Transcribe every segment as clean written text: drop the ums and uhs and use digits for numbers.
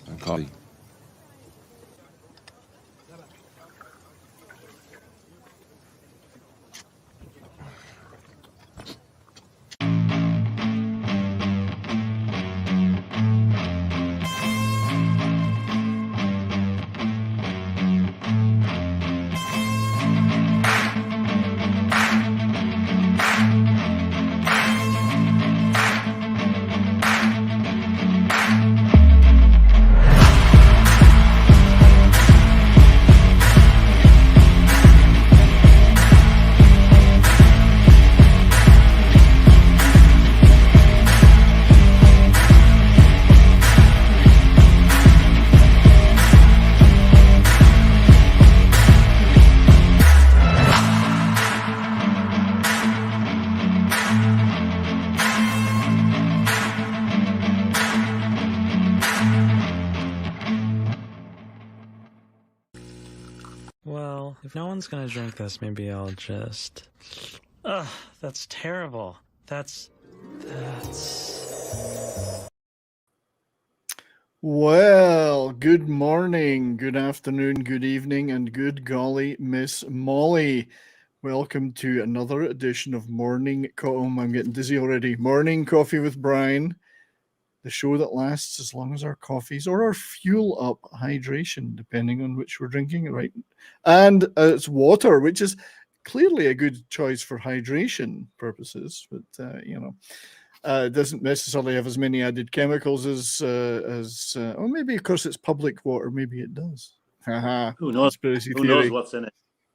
and coffee. Well, if no one's gonna drink this, maybe I'll just... Ugh, that's terrible. That's... Well, good morning, good afternoon, good evening, and good golly, Miss Molly. Welcome to another edition of I'm getting dizzy already. Morning Coffee with Brian, the show that lasts as long as our coffees or our fuel up hydration, depending on which we're drinking, right? And it's water, which is clearly a good choice for hydration purposes, but it doesn't necessarily have as many added chemicals as maybe of course it's public water. Maybe it does. Who knows? Who knows what's in it?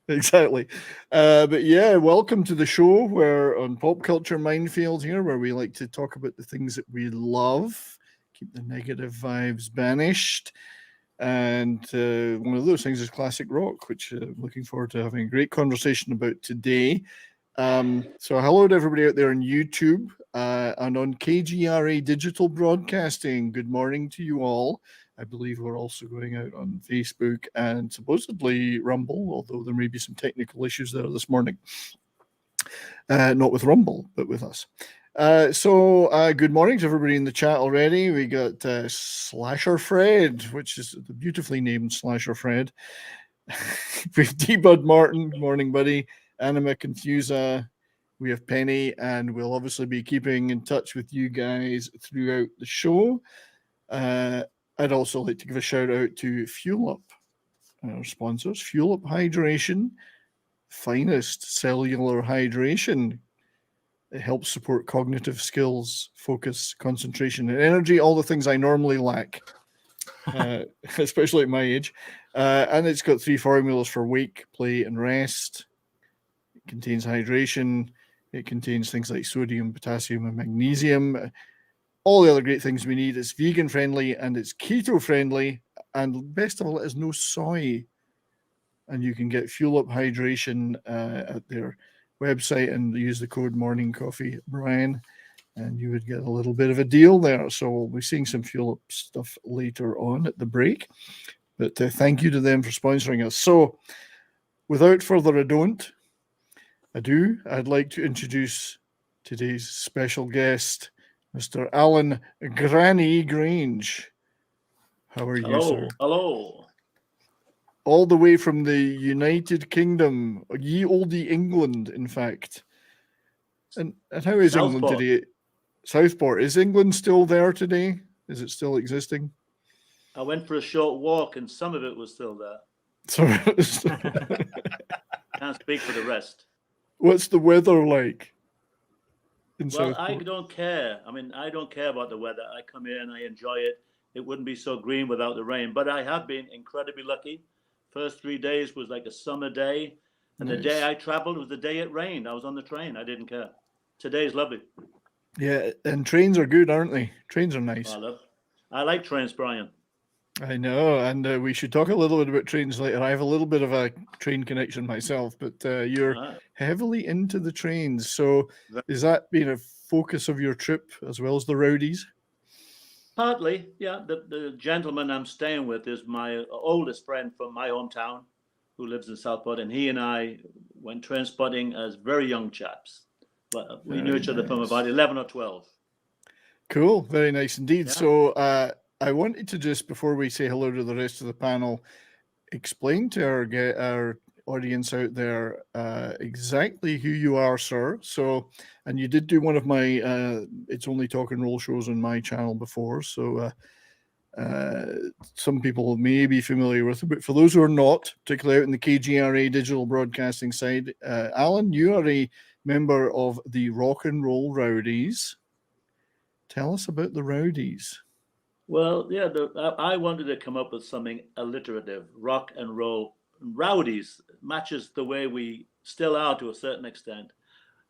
Exactly. But yeah, welcome to the show. We're on Pop Culture Minefield here, where we like to talk about the things that we love, keep the negative vibes banished. And one of those things is classic rock, which I'm looking forward to having a great conversation about today. So hello to everybody out there on YouTube and on KGRA Digital Broadcasting. Good morning to you all. I believe we're also going out on Facebook and supposedly Rumble, although there may be some technical issues there this morning. Not with Rumble, but with us. So good morning to everybody in the chat already. We got Slasher Fred, which is the beautifully named Slasher Fred. We have D-Bud Martin. Good morning, buddy. Anima Confusa. We have Penny, and we'll obviously be keeping in touch with you guys throughout the show. I'd also like to give a shout out to Fuel Up, our sponsors. Fuel Up Hydration, finest cellular hydration. It helps support cognitive skills, focus, concentration, and energy, all the things I normally lack, especially at my age. And it's got 3 formulas for wake, play, and rest. It contains hydration. It contains things like sodium, potassium, and magnesium. All the other great things we need. It's vegan friendly and it's keto friendly. And best of all, it has no soy. And you can get Fuel Up Hydration at their website and use the code Morning Coffee Brian, and you would get a little bit of a deal there. So we'll be seeing some Fuel Up stuff later on at the break. But thank you to them for sponsoring us. So without further ado, I'd like to introduce today's special guest, Mr. Alan Granny Grange. How are you, sir? Hello. All the way from the United Kingdom, ye olde England, in fact. And how is England today? Southport. Is England still there today? Is it still existing? I went for a short walk and some of it was still there. Can't speak for the rest. What's the weather like? Well, I don't care. I mean, I don't care about the weather. I come here and I enjoy it. It wouldn't be so green without the rain. But I have been incredibly lucky. First 3 days was like a summer day. And the day I traveled was the day it rained. I was on the train. I didn't care. Today's lovely. Yeah, and trains are good, aren't they? Trains are nice. I like trains, Brian. I know, and we should talk a little bit about trains later. I have a little bit of a train connection myself, but you're heavily into the trains. So is that been a focus of your trip as well as the Rowdies? Partly, yeah. The gentleman I'm staying with is my oldest friend from my hometown who lives in Southport, and he and I went train spotting as very young chaps. But we knew each other from about 11 or 12. Cool, very nice indeed. Yeah. So I wanted to just, before we say hello to the rest of the panel, explain to our audience out there exactly who you are, sir. So, and you did do one of my It's Only Talk and Roll shows on my channel before, so some people may be familiar with it, but for those who are not, particularly out in the KGRA digital broadcasting side, Alan, you are a member of the Rock and Roll Rowdies. Tell us about the Rowdies. Well, yeah, I wanted to come up with something alliterative. Rock and roll. Rowdies matches the way we still are to a certain extent.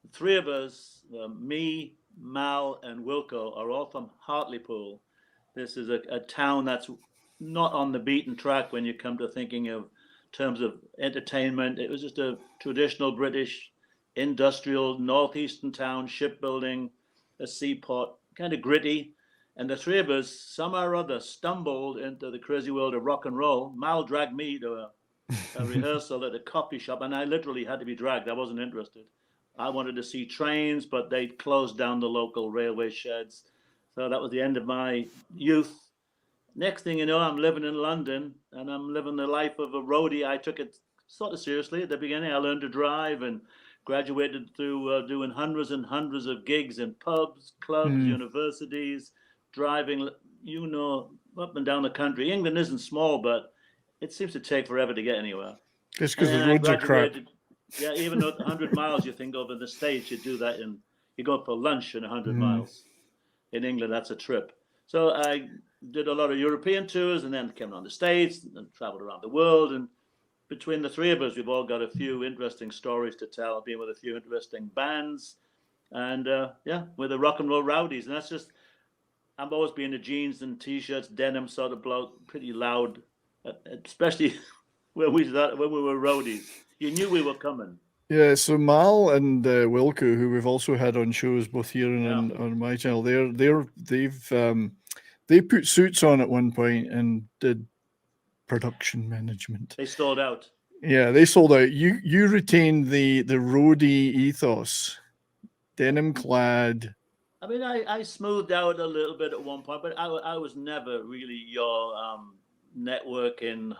The three of us, me, Mal, and Wilco, are all from Hartlepool. This is a town that's not on the beaten track when you come to thinking of terms of entertainment. It was just a traditional British industrial northeastern town, shipbuilding, a seaport, kind of gritty. And the three of us, somehow or other, stumbled into the crazy world of rock and roll. Mal dragged me to a rehearsal at a coffee shop, and I literally had to be dragged. I wasn't interested. I wanted to see trains, but they closed down the local railway sheds. So that was the end of my youth. Next thing you know, I'm living in London, and I'm living the life of a roadie. I took it sort of seriously at the beginning. I learned to drive and graduated through doing hundreds and hundreds of gigs in pubs, clubs, universities, driving, up and down the country. England isn't small, but it seems to take forever to get anywhere. Just because the roads are crap. Yeah, even though 100 miles you think of in the States, you do that you go for lunch in 100 miles. In England, that's a trip. So I did a lot of European tours and then came around the States and traveled around the world. And between the three of us, we've all got a few interesting stories to tell, being with a few interesting bands. And we're the Rock and Roll Rowdies. And that's just, I've always been a jeans and T-shirts, denim sort of bloke, pretty loud, especially when we were roadies. You knew we were coming. Yeah, so Mal and Wilco, who we've also had on shows both here and on my channel, they put suits on at one point and did production management. They sold out. Yeah, they sold out. You retained the roadie ethos, denim clad. I mean, I smoothed out a little bit at one point, but I was never really your networking,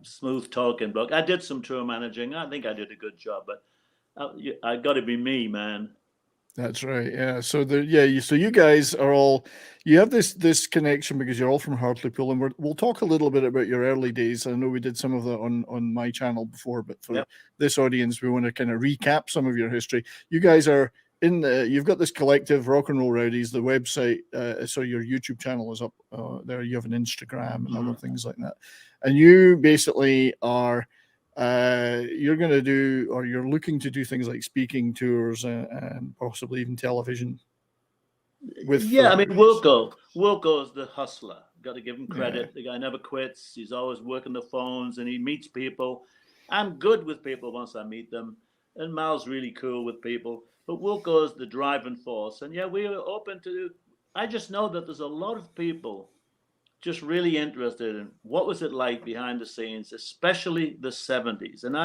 smooth talking bloke. I did some tour managing. I think I did a good job, but I got to be me, man. That's right. Yeah. So so you guys are all, you have this connection because you're all from Hartlepool, and we'll talk a little bit about your early days. I know we did some of that on my channel before, but for this audience, we want to kind of recap some of your history. You guys are you've got this collective, Rock and Roll Rowdies. The website, so your YouTube channel is up there. You have an Instagram and other things like that, and you basically are. You're going to do, or you're looking to do things like speaking tours and possibly even television. I mean, Wilco's the hustler. Got to give him credit. The guy never quits. He's always working the phones and he meets people. I'm good with people once I meet them, and Mal's really cool with people. But Wilco's the driving force, and we are open to. I just know that there's a lot of people just really interested in what was it like behind the scenes, especially the 70s. And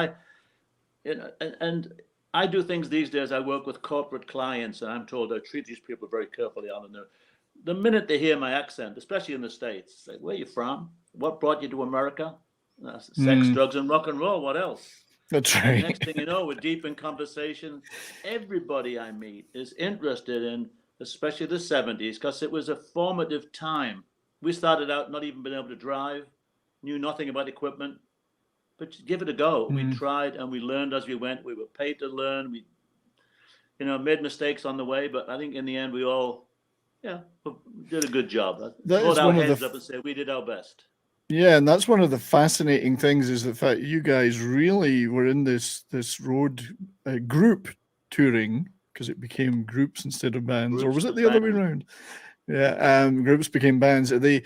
I do things these days. I work with corporate clients, and I'm told I treat these people very carefully. The minute they hear my accent, especially in the States, it's like, where are you from? What brought you to America? Sex, drugs, and rock and roll. What else? That's right. And next thing you know, we're deep in conversation. Everybody I meet is interested in, especially the 70s, because it was a formative time. We started out not even being able to drive, knew nothing about equipment, but give it a go. We tried and we learned as we went. We were paid to learn. We, made mistakes on the way, but I think in the end we all, did a good job. Hold our heads up and say we did our best. Yeah, and that's one of the fascinating things is the fact you guys really were in this road group touring, because it became groups instead of bands, or was it the other way around? Yeah, groups became bands. The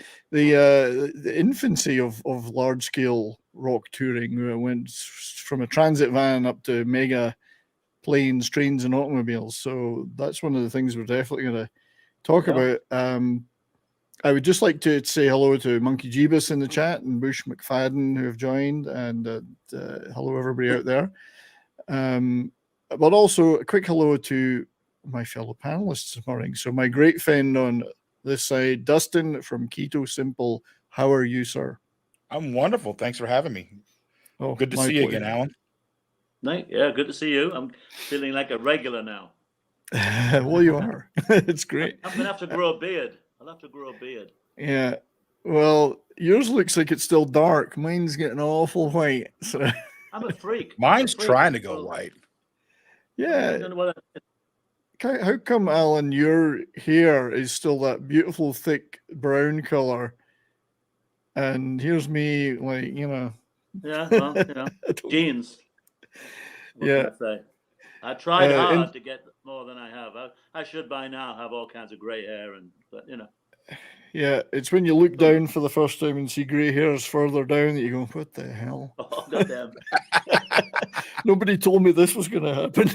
infancy of large scale rock touring went from a transit van up to mega planes, trains, and automobiles. So that's one of the things we're definitely going to talk about. I would just like to say hello to Monkey Jeebus in the chat and Bush McFadden who have joined, and hello everybody out there. But also a quick hello to my fellow panelists this morning. So my great friend on this side, Dustin from Keto Simple. How are you, sir? I'm wonderful. Thanks for having me. Oh, good to see you again, Alan. Yeah, good to see you. I'm feeling like a regular now. Well, you are. It's great. I'm gonna have to grow a beard. I'll have to grow a beard. Yeah. Well, yours looks like it's still dark. Mine's getting awful white. So I'm a freak. Mine's trying to go white. Yeah. I don't know what How come, Alan, your hair is still that beautiful, thick brown color? And here's me, like, you know. Yeah, well, you know, jeans. What Yeah. can I say? I tried hard to get more than I have. I should by now have all kinds of gray hair, but you know. Yeah, it's when you look down for the first time and see grey hairs further down that you go, what the hell? Oh, goddamn. Nobody told me this was going to happen.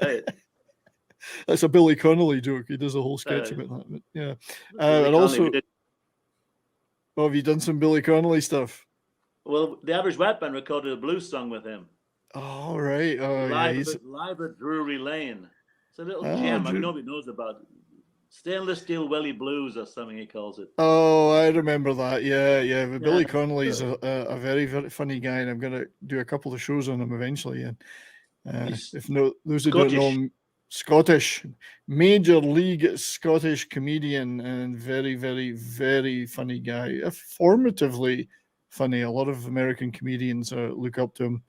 Right. That's a Billy Connolly joke. He does a whole sketch about that. But yeah. And also, have you done some Billy Connolly stuff? Well, the Average Wet Band recorded a blues song with him. Oh, right. Oh, live at Drury Lane. It's a little gem. Nobody knows about it. Stainless Steel Welly Blues or something he calls it. Oh, I remember that. Yeah. But Billy Connolly's a very, very funny guy, and I'm going to do a couple of shows on him eventually. And if no, those who don't know him, Scottish, major league Scottish comedian, and very, very, very funny guy. Formatively funny. A lot of American comedians look up to him.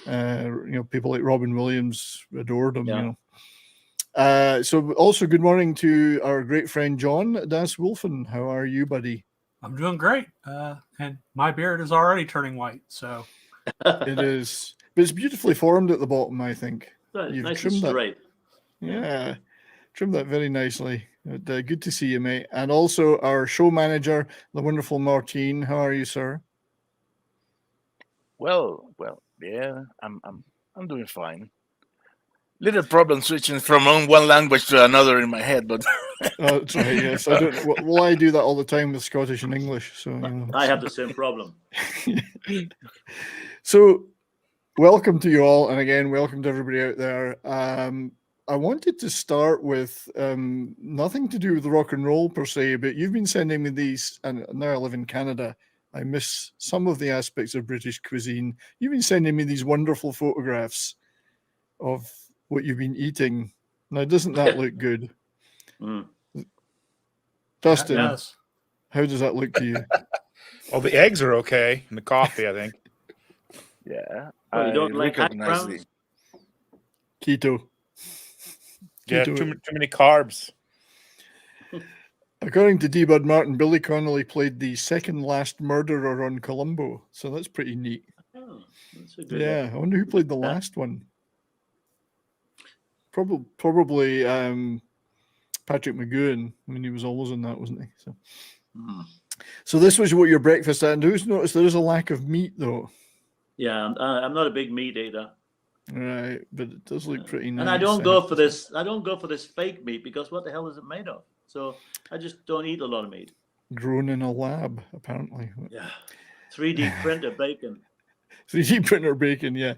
You know, people like Robin Williams adored him. You know. So also good morning to our great friend John Das Wolfen. How are you, buddy? I'm doing great. And my beard is already turning white. So it is, but it's beautifully formed at the bottom, I think. You've nice trimmed and straight. That. Yeah, trimmed that very nicely. But, good to see you, mate. And also our show manager, the wonderful Martine. How are you, sir? Well, yeah, I'm doing fine. Little problem switching from one language to another in my head, but that's right. Yes, I don't. Well, I do that all the time with Scottish and English. So you know, I have the same problem. So, welcome to you all, and again, welcome to everybody out there. I wanted to start with nothing to do with rock and roll per se, but you've been sending me these, and now I live in Canada. I miss some of the aspects of British cuisine. You've been sending me these wonderful photographs of what you've been eating. Now, doesn't that look good? Dustin, how does that look to you? Well, the eggs are okay, and the coffee, I think. Yeah. You don't like hash browns? Keto. Yeah, too many carbs. According to D. Bud Martin, Billy Connolly played the second last murderer on Columbo, so that's pretty neat. Oh, that's a good one. I wonder who played the last one. Probably Patrick McGowan. I mean, he was always in that, wasn't he? So this was what your breakfast had. And who's noticed there is a lack of meat, though? Yeah, I'm not a big meat eater. Right, but it does look pretty nice. And I don't go for this. I don't go for this fake meat because what the hell is it made of? So I just don't eat a lot of meat. Grown in a lab, apparently. Yeah, 3D printer bacon. 3D printer bacon, yeah.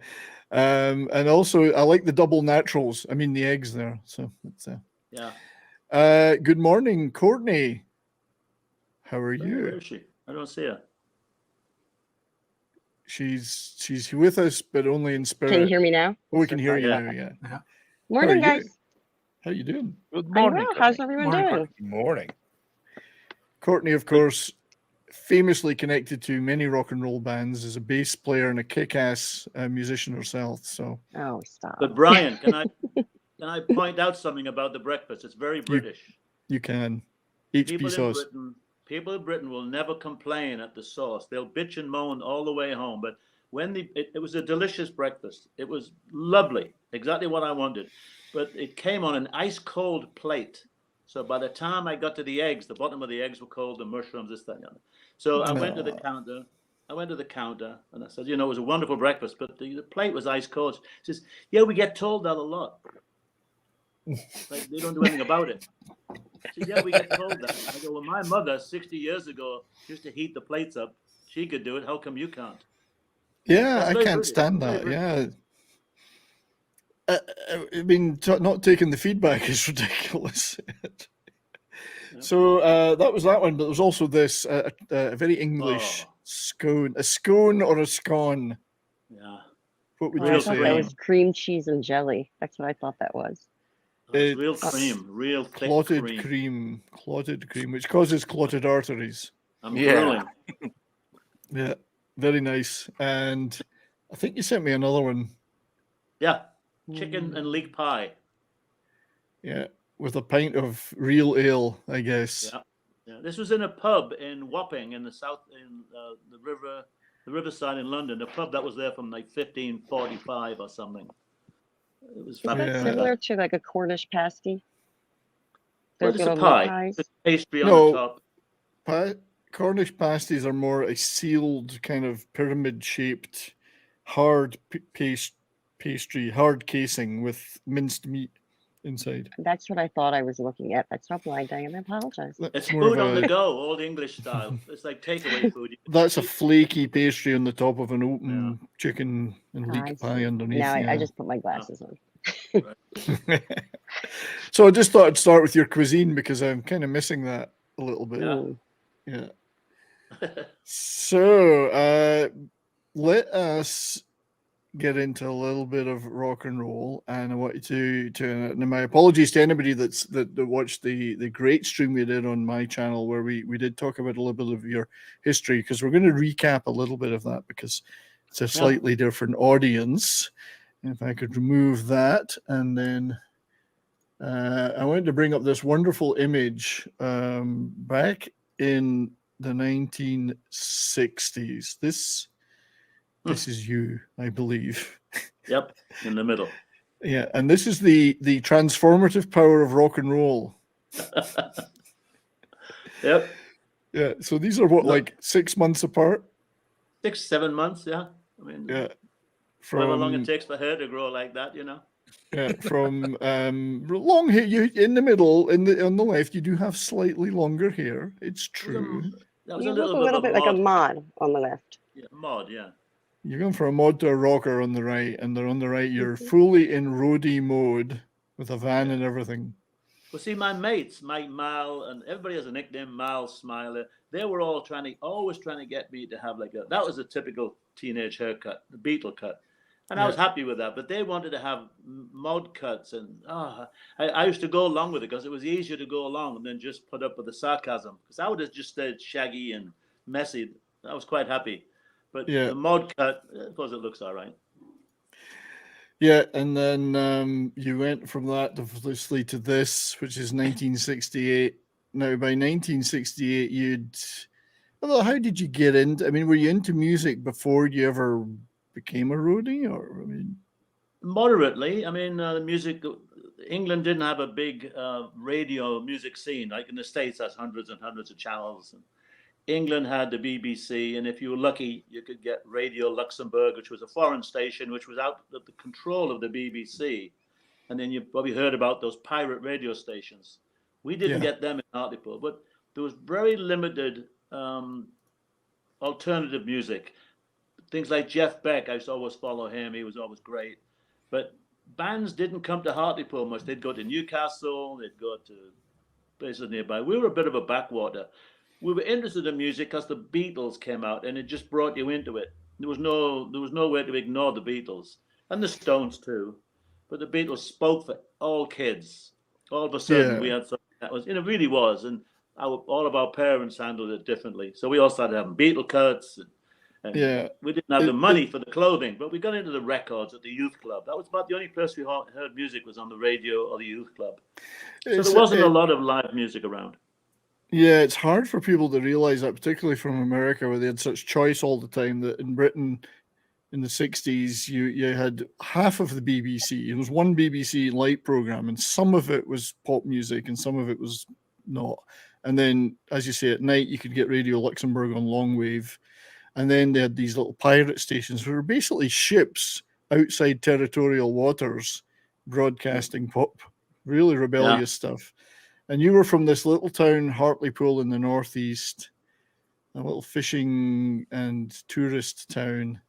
And also, I like the double naturals. I mean, the eggs there. So it's yeah. Good morning, Courtney. How are you? Where is she? I don't see her. She's with us, but only in spirit. Can you hear me now? Oh, we can hear you now. Yeah. Morning, guys. How you doing? Good morning. How's everyone doing? Good morning. Courtney, of course, famously connected to many rock and roll bands, as a bass player and a kick-ass musician herself. So. Oh, stop. But Brian, can I point out something about the breakfast? It's very British. You can. HP sauce. People in Britain will never complain at the sauce. They'll bitch and moan all the way home. But when it was a delicious breakfast. It was lovely, exactly what I wanted. But it came on an ice cold plate. So by the time I got to the eggs, the bottom of the eggs were cold, the mushrooms, this, that, and the other. So I went to the counter. And I said, it was a wonderful breakfast, but the plate was ice cold. She says, yeah, we get told that a lot. Like, they don't do anything about it. She said, yeah, we get told that. I go, well, my mother 60 years ago used to heat the plates up. She could do it. How come you can't? Yeah, I can't stand that. Yeah. I mean, not taking the feedback is ridiculous. So that was that one, but there was also this a very English scone, a scone or a scone. Yeah. What would I you thought say? that was cream cheese and jelly. That's what I thought that was. It's real It's cream, real thick clotted cream. clotted cream, which causes clotted arteries. I'm Yeah. drooling. Yeah, very nice. And I think you sent me another one. Yeah. Chicken and leek pie. Yeah, with a pint of real ale, I guess. Yeah. Yeah. This was in a pub in Wapping in the south, in the riverside in London. A pub that was there from like 1545 or something. It was Is that fabulous. similar to like a Cornish pasty? Well, There's it's a little meat pie. pies. It's pastry on No. the top. Cornish pasties are more a sealed kind of pyramid-shaped, hard pastry, hard casing with minced meat inside. That's what I thought I was looking at. That's not blind, Diane. I apologize. That's It's more food of on the a, go, old English style. It's like takeaway food. that's a flaky pastry on the top of an open chicken and I leek see. pie underneath. Now I yeah. just put my glasses on. So I just thought I'd start with your cuisine because I'm kind of missing that a little bit. Mm. Yeah. So let us get into a little bit of rock and roll, and I want you to and my apologies to anybody that watched the great stream we did on my channel where we did talk about a little bit of your history, because we're going to recap a little bit of that because it's a slightly different audience. If I could remove that, and then I wanted to bring up this wonderful image back in the 1960s. This is you, I believe. Yep, in the middle. Yeah, and this is the transformative power of rock and roll. Yep. Yeah, so these are what, like 6 months apart? 6, 7 months, yeah. I mean, Yeah. however long it takes for her to grow like that, you know. Yeah, from long hair. You in the middle, on the left, you do have slightly longer hair. It's true. That was You a look little bit like a mod on the left. Yeah, mod, yeah. You're going from a mod to a rocker on the right, and then on the right, you're fully in roadie mode with a van and everything. Well, see, my mates, Mike Mal, and everybody has a nickname, Mal Smiler. They were all always trying to get me to have that was a typical teenage haircut, the Beatle cut. And I was happy with that, but they wanted to have mod cuts, and I used to go along with it because it was easier to go along than just put up with the sarcasm. Because I would have just stayed shaggy and messy. I was quite happy. But the mod cut, of course, it looks all right. Yeah, and then you went from that obviously to this, which is 1968. Now, by 1968, how did you get into? I mean, were you into music before you ever became a roadie, or moderately? I mean, the music. England didn't have a big radio music scene like in the States. Has hundreds and hundreds of channels. And England had the BBC, and if you were lucky, you could get Radio Luxembourg, which was a foreign station, which was out of the control of the BBC. And then you probably heard about those pirate radio stations. We didn't get them in Hartlepool, but there was very limited alternative music. Things like Jeff Beck, I used to always follow him. He was always great. But bands didn't come to Hartlepool much. They'd go to Newcastle. They'd go to places nearby. We were a bit of a backwater. We were interested in music because the Beatles came out, and it just brought you into it. There was no way to ignore the Beatles, and the Stones too. But the Beatles spoke for all kids. All of a sudden, we had something that was, it really was, and all of our parents handled it differently. So we all started having Beatle cuts. And we didn't have the money for the clothing, but we got into the records at the youth club. That was about the only place we heard music was on the radio or the youth club. So there wasn't a lot of live music around. Yeah, it's hard for people to realize that, particularly from America, where they had such choice all the time, that in Britain in the 60s, you had half of the BBC. It was one BBC light program, and some of it was pop music and some of it was not. And then, as you say, at night, you could get Radio Luxembourg on long wave. And then they had these little pirate stations, which were basically ships outside territorial waters broadcasting pop, really rebellious stuff. And you were from this little town, Hartlepool, in the northeast, a little fishing and tourist town.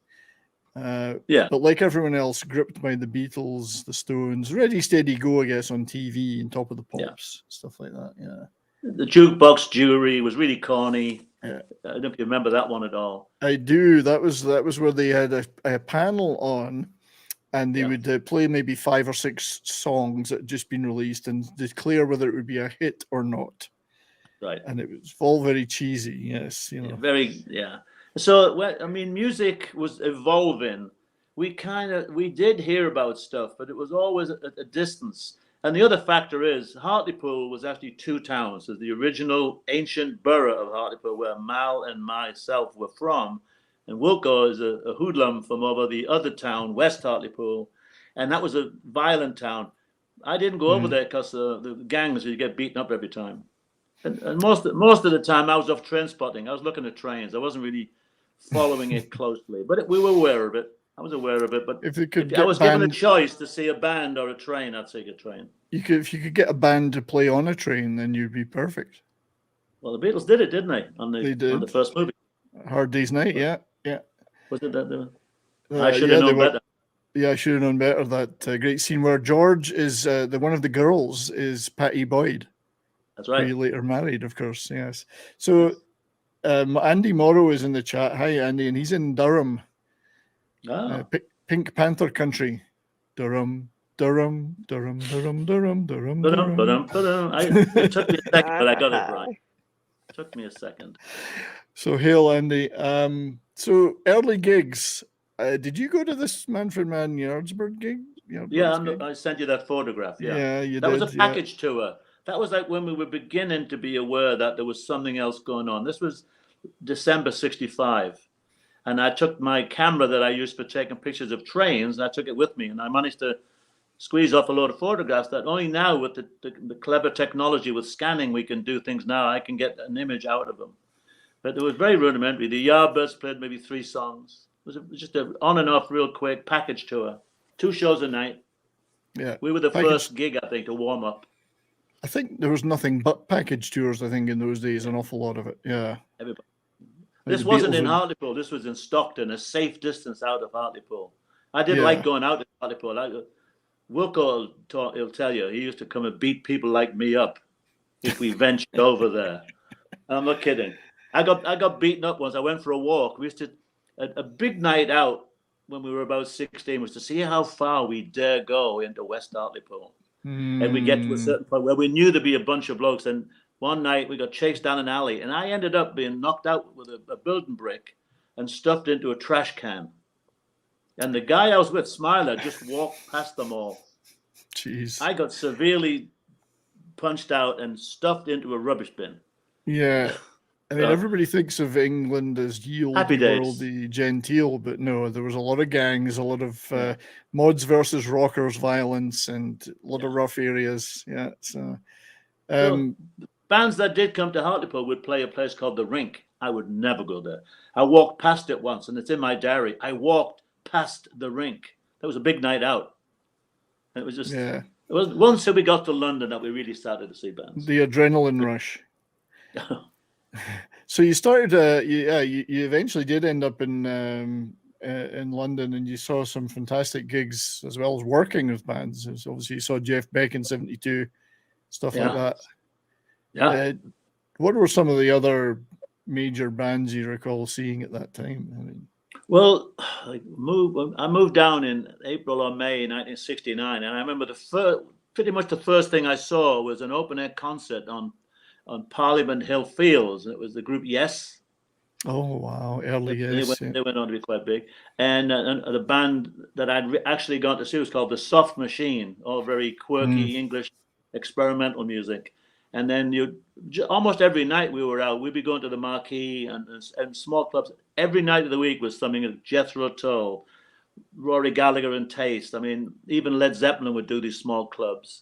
But like everyone else, gripped by the Beatles, the Stones, Ready, Steady, Go, I guess, on TV and Top of the Pops, stuff like that. Yeah. The jukebox jury was really corny. Yeah. I don't know if you remember that one at all. I do. That was where they had a panel on, and they would play maybe 5 or 6 songs that had just been released and declare whether it would be a hit or not. Right. And it was all very cheesy. Yes, you know. So I mean, music was evolving. We did hear about stuff, but it was always at a distance. And the other factor is Hartlepool was actually 2 towns. There's the original ancient borough of Hartlepool where Mal and myself were from. And Wilco is a hoodlum from over the other town, West Hartlepool. And that was a violent town. I didn't go over there because the gangs would get beaten up every time. And most of the time I was off train spotting. I was looking at trains. I wasn't really following it closely. But we were aware of it. I was aware of it, but if I was given a choice to see a band or a train, I'd take a train. If you could get a band to play on a train, then you'd be perfect. Well, the Beatles did it, didn't they? On the first movie. Hard Day's Night, yeah. Was it that? I should have known better. Yeah, I should have known better. That great scene where George is one of the girls is Patty Boyd. That's right. Who later married, of course. Yes. So Andy Morrow is in the chat. Hi, Andy, and he's in Durham. Pink Panther country. Durham. It took me a second, but I got it right. It took me a second. So hail, Andy. So early gigs. Did you go to this Manfred Mann Yardsburg gig? I sent you that photograph. Yeah, you that did. Was a package tour. That was like when we were beginning to be aware that there was something else going on. This was December '65. And I took my camera that I used for taking pictures of trains, and I took it with me. And I managed to squeeze off a load of photographs that only now with the clever technology with scanning, we can do things now. I can get an image out of them. But it was very rudimentary. The Yardbirds played maybe 3 songs. It was just an on and off, real quick package tour. 2 shows a night. Yeah. We were the first gig, I think, to warm up. I think there was nothing but package tours, I think, in those days, an awful lot of it. Yeah. Everybody. This wasn't in Hartlepool. This was in Stockton, a safe distance out of Hartlepool. I didn't like going out to Hartlepool. Wilco he'll tell you, he used to come and beat people like me up if we ventured over there. I'm not kidding. I got beaten up once. I went for a walk. We used to a big night out when we were about 16 was to see how far we dare go into West Hartlepool. And we get to a certain point where we knew there'd be a bunch of blokes. And one night we got chased down an alley, and I ended up being knocked out with a building brick and stuffed into a trash can. And the guy I was with, Smiler, just walked past them all. Jeez. I got severely punched out and stuffed into a rubbish bin. Yeah. I mean, everybody thinks of England as yield, worldly, genteel, but no, there was a lot of gangs, a lot of mods versus rockers violence, and a lot of rough areas. Yeah. So, bands that did come to Hartlepool would play a place called The Rink. I would never go there. I walked past it once, and it's in my diary. I walked past The Rink. That was a big night out. And it was just, it was once we got to London that we really started to see bands. The adrenaline rush. So you started, you eventually did end up in London, and you saw some fantastic gigs as well as working with bands. So obviously, you saw Jeff Beck in '72, stuff like that. Yeah. What were some of the other major bands you recall seeing at that time? I mean, well, I moved down in April or May 1969, and I remember pretty much the first thing I saw was an open air concert on Parliament Hill Fields. It was the group Yes. Oh wow, early Yes. They went on to be quite big, and the band that I'd actually gone to see was called the Soft Machine, all very quirky English experimental music. And then almost every night we were out, we'd be going to the Marquee and small clubs. Every night of the week was something of Jethro Tull, Rory Gallagher and Taste. I mean, even Led Zeppelin would do these small clubs.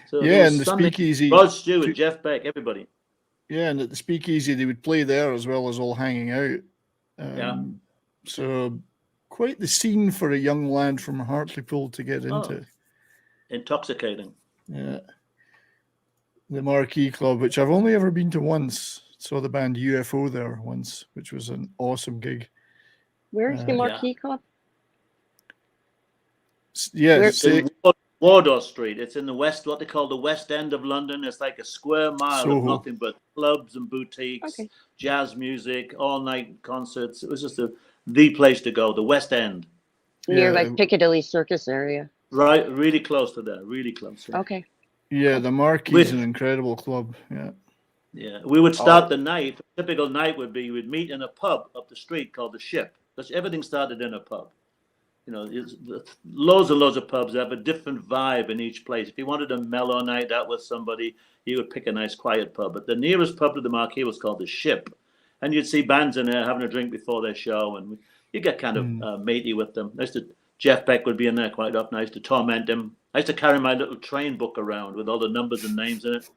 So and the Speakeasy. Rod Stewart, Jeff Beck, everybody. Yeah, and at the Speakeasy, they would play there as well as all hanging out. So quite the scene for a young lad from Hartlepool to get into. Intoxicating. Yeah. The Marquee Club, which I've only ever been to once. Saw the band UFO there once, which was an awesome gig. Where's the Marquee Club? Yeah, Wardour Street. It's in the west, what they call the West End of London. It's like a square mile Soho. of nothing but clubs and boutiques, Okay. jazz music, all-night concerts. It was just the place to go, the West End. Near Yeah. like Piccadilly Circus area. Right, really close to there, really close. Yeah. Okay. Yeah, the Marquee is an incredible club. Yeah. Yeah, we would start the night. A typical night would be we'd meet in a pub up the street called the Ship. Because everything started in a pub. You know, loads and loads of pubs have a different vibe in each place. If you wanted a mellow night out with somebody, you would pick a nice quiet pub. But the nearest pub to the Marquee was called the Ship. And you'd see bands in there having a drink before their show. And you get kind of matey with them. Jeff Beck would be in there quite often. I used to torment him. I used to carry my little train book around with all the numbers and names in it.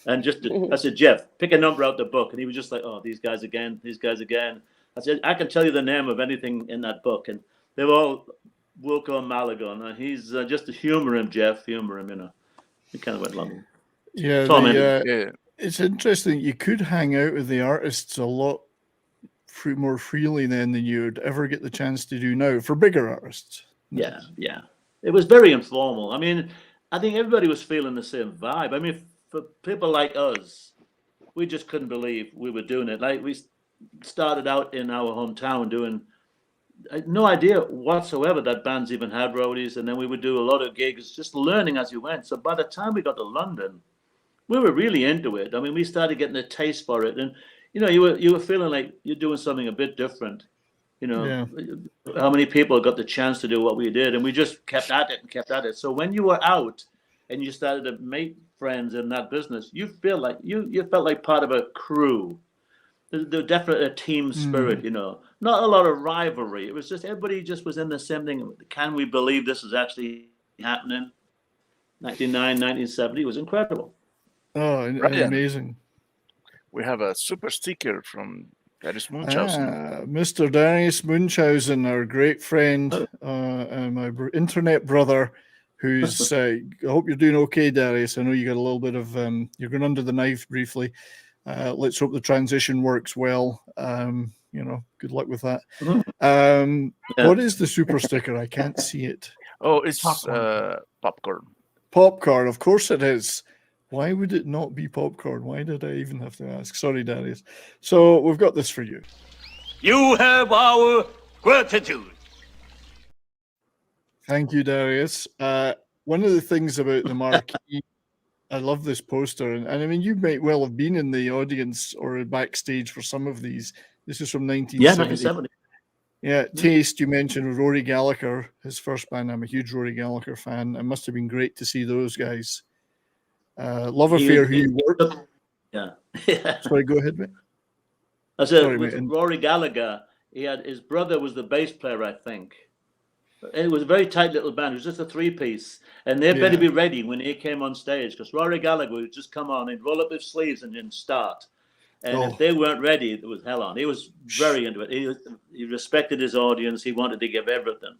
And I said, Jeff, pick a number out the book. And he was just like, oh, these guys again. I said, I can tell you the name of anything in that book. And they were all Wilco Malagon. And he's just to humor him, Jeff, you know. He kind of went along. Yeah, it's interesting. You could hang out with the artists a lot more freely then than you'd ever get the chance to do now for bigger artists. Yeah. It was very informal. I mean, I think everybody was feeling the same vibe. I mean, for people like us, we just couldn't believe we were doing it. Like we started out in our hometown doing no idea whatsoever that bands even had Rowdies, and then we would do a lot of gigs, just learning as you went. So by the time we got to London, we were really into it. I mean, we started getting a taste for it, and you know, you were feeling like you're doing something a bit different. You know, how many people got the chance to do what we did, and we just kept at it. So when you were out and you started to make friends in that business, you feel like you felt like part of a crew. There's definitely a team spirit, you know, not a lot of rivalry. It was just everybody just was in the same thing. Can we believe this is actually happening? 1970 was incredible. Oh, amazing. We have a super sticker from Darius Munchausen. Mr. Darius Munchausen, our great friend, and my internet brother, who's, I hope you're doing okay, Darius. I know you got a little bit of, you're going under the knife briefly. Let's hope the transition works well. You know, good luck with that. What is the super sticker? I can't see it. Oh, it's popcorn. Popcorn, of course it is. Why would it not be popcorn? Why did I even have to ask? Sorry, Darius. So we've got this for you. You have our gratitude. Thank you, Darius. One of the things about the Marquee, I love this poster. And I mean, you might well have been in the audience or backstage for some of these. This is from 1970. Yeah, Taste, you mentioned Rory Gallagher, his first band. I'm a huge Rory Gallagher fan. It must have been great to see those guys. Love Affair, who you worked. Yeah. Sorry, go ahead, mate. I said, with Rory Gallagher, his brother was the bass player, I think. It was a very tight little band. It was just a three-piece. And they better be ready when he came on stage, because Rory Gallagher would just come on, he'd roll up his sleeves and then start. And if they weren't ready, it was hell on. He was very into it. He respected his audience. He wanted to give everything.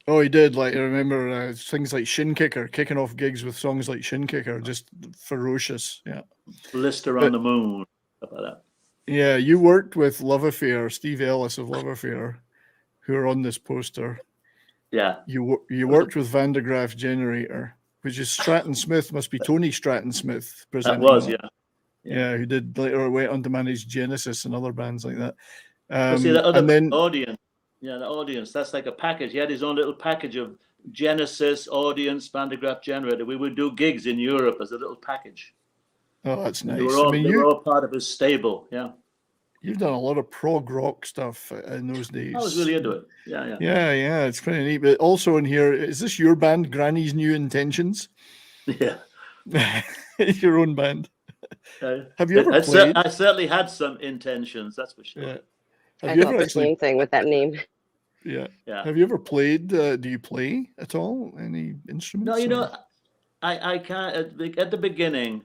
Oh, he did. Like, I remember things like Shin Kicker, kicking off gigs with songs like Shin Kicker, just ferocious. Yeah. Blister on the Moon, stuff like that. Yeah, you worked with Love Affair, Steve Ellis of Love Affair, who are on this poster. Yeah. You worked with Graaf Generator, which is Stratton Smith, must be Tony Stratton Smith. That was, Yeah, who did later went on to manage Genesis and other bands like that. See, the other audience. Yeah, the audience. That's like a package. He had his own little package of Genesis, audience, Graaf Generator. We would do gigs in Europe as a little package. Oh, that's nice. They were all part of his stable. Yeah. You've done a lot of prog rock stuff in those days. I was really into it. Yeah. Yeah. It's pretty neat. But also in here, is this your band, Granny's New Intentions? Yeah. Your own band. Have you ever played? I certainly had some intentions, that's for sure. Yeah. I thought the same thing with that name. Yeah. Have you ever played? Do you play at all? Any instruments? No, you know, I can't. At the beginning,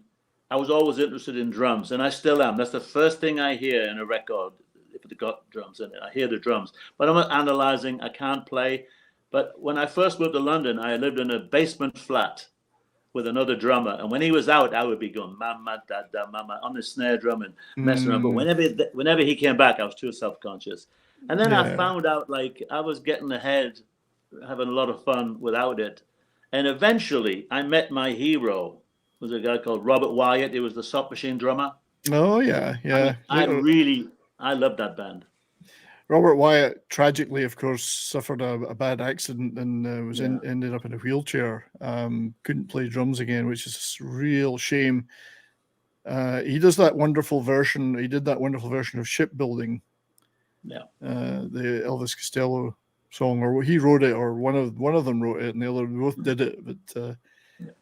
I was always interested in drums, and I still am. That's the first thing I hear in a record, if it's got drums in it. I hear the drums. But I'm not analyzing. I can't play. But when I first moved to London, I lived in a basement flat with another drummer, and when he was out, I would be going mama da da mama on the snare drum and messing around. But whenever he came back, I was too self-conscious. And then I found out, like, I was getting ahead, having a lot of fun without it. And eventually, I met my hero. It was a guy called Robert Wyatt. He was the Sock Machine drummer. Oh yeah, yeah. I loved that band. Robert Wyatt tragically, of course, suffered a bad accident and was ended up in a wheelchair. Couldn't play drums again, which is a real shame. He does that wonderful version. He did that wonderful version of Shipbuilding. Yeah. The Elvis Costello song, or he wrote it, or one of them wrote it, and the other both did it.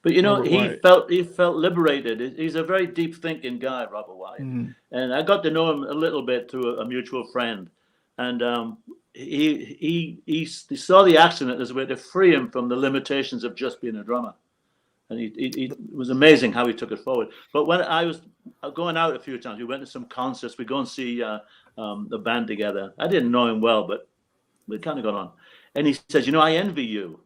But you know, Robert he felt liberated. He's a very deep thinking guy, Robert Wyatt, and I got to know him a little bit through a mutual friend. And he saw the accident as a way to free him from the limitations of just being a drummer. And it was amazing how he took it forward. But when I was going out a few times, we went to some concerts. We go and see the band together. I didn't know him well, but we kind of got on. And he says, "You know, I envy you."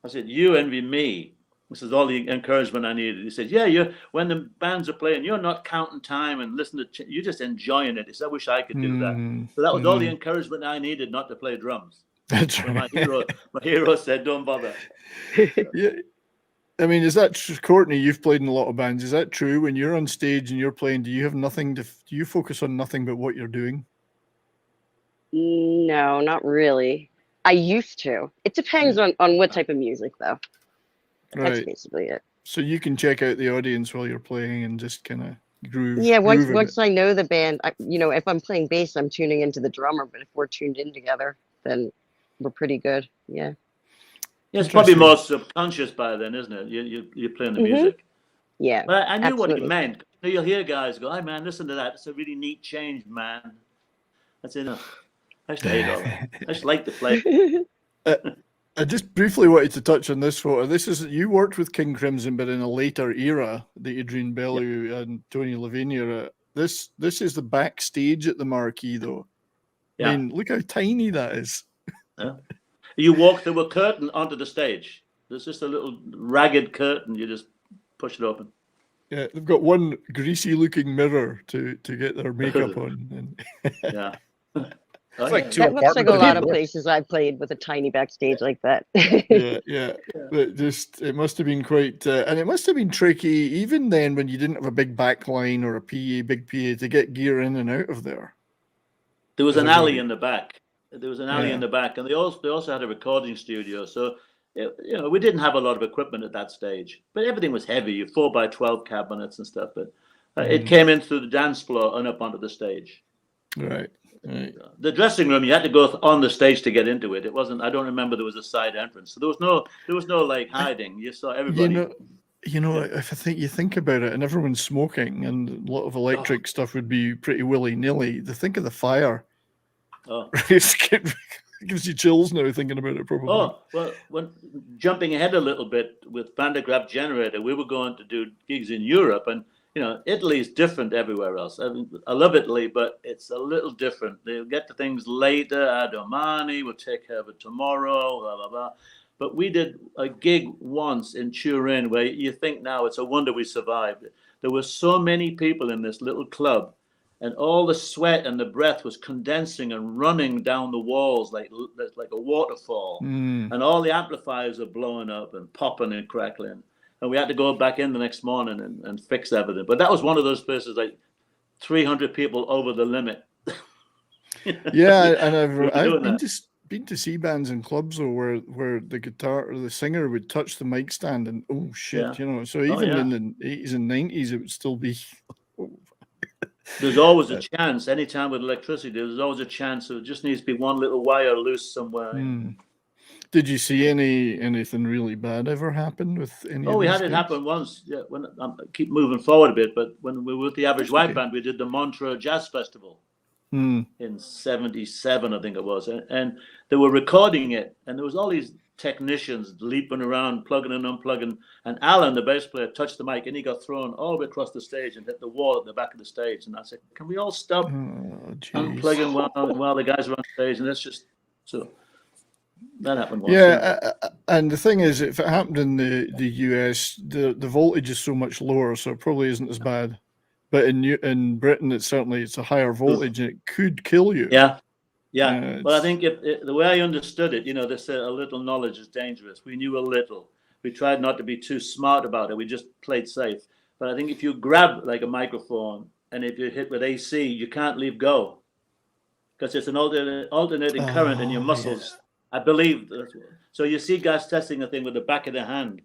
I said, "You envy me?" This is all the encouragement I needed. He said, "Yeah, when the bands are playing, you're not counting time and listening to, you're just enjoying it." He said, "I wish I could do that." So that was all the encouragement I needed not to play drums. That's right. My hero said, "Don't bother." Yeah. I mean, is that Courtney? You've played in a lot of bands. Is that true? When you're on stage and you're playing, do you focus on nothing but what you're doing? No, not really. I used to. It depends on what type of music, though. That's Right. basically it. So you can check out the audience while you're playing and just kind of groove. Yeah, groove a bit. once I know the band, if I'm playing bass, I'm tuning into the drummer. But if we're tuned in together, then we're pretty good. Yeah. Yeah, it's probably more subconscious by then, isn't it? You're playing the music. Yeah. But I knew what absolutely. he meant. You'll hear guys go, "Hey man, listen to that. It's a really neat change, man." I said, "No, I just hate all that. I just like to play." I just briefly wanted to touch on this photo. You worked with King Crimson, but in a later era, the Adrian Bellew and Tony Levine era. This is the backstage at the Marquee, though. Yeah. I mean, look how tiny that is. Yeah. You walk through a curtain onto the stage. There's just a little ragged curtain. You just push it open. Yeah, they've got one greasy-looking mirror to get their makeup on. Yeah. It's like two That looks like a apartments. lot of places I've played with a tiny backstage like that. yeah. But it must have been quite, and it must have been tricky even then when you didn't have a big backline or a big PA to get gear in and out of there. There was an alley in the back. In the back, and they also had a recording studio. So, we didn't have a lot of equipment at that stage, but everything was heavy. 4x12 cabinets and stuff. But it came in through the dance floor and up onto the stage. Right. The dressing room, you had to go on the stage to get into it. It wasn't. I don't remember there was a side entrance, so there was no like hiding. You saw everybody. If you think about it, and everyone's smoking, and a lot of electric stuff would be pretty willy-nilly. Think of the fire. Oh. It gives you chills now thinking about it. Probably. Oh well, when jumping ahead a little bit with Graaf Generator, we were going to do gigs in Europe, and Italy is different everywhere else. I love Italy, but it's a little different. They'll get to things later. Domani, we'll take care of it tomorrow. Blah blah blah. But we did a gig once in Turin where you think now it's a wonder we survived. There were so many people in this little club, and all the sweat and the breath was condensing and running down the walls like a waterfall. And all the amplifiers are blowing up and popping and crackling. And we had to go back in the next morning and fix everything. But that was one of those places, like 300 people over the limit. Yeah, and I've been to see bands in clubs though where the guitar or the singer would touch the mic stand and oh shit, So even in the 80s and 90s, it would still be. There's always a chance. Anytime with electricity, there's always a chance. So it just needs to be one little wire loose somewhere. Did you see anything really bad ever happen with any? Oh, we had it happen once. Yeah, when I keep moving forward a bit, but when we were with the Average White Band, we did the Montreux Jazz Festival in '77, I think it was, and they were recording it, and there was all these technicians leaping around, plugging and unplugging, and Alan, the bass player, touched the mic, and he got thrown all the way across the stage and hit the wall at the back of the stage. And I said, "Can we all stop unplugging while the guys are on stage?" And that's just so. That happened once. Yeah, and the thing is, if it happened in the US, the voltage is so much lower, so it probably isn't as bad. But in Britain, it's a higher voltage, and it could kill you. Yeah. But I think the way I understood it, they said a little knowledge is dangerous. We knew a little, we tried not to be too smart about it. We just played safe. But I think if you grab like a microphone and if you're hit with AC, you can't leave go because it's an alternating current in your muscles. I believe. So you see guys testing a thing with the back of their hand.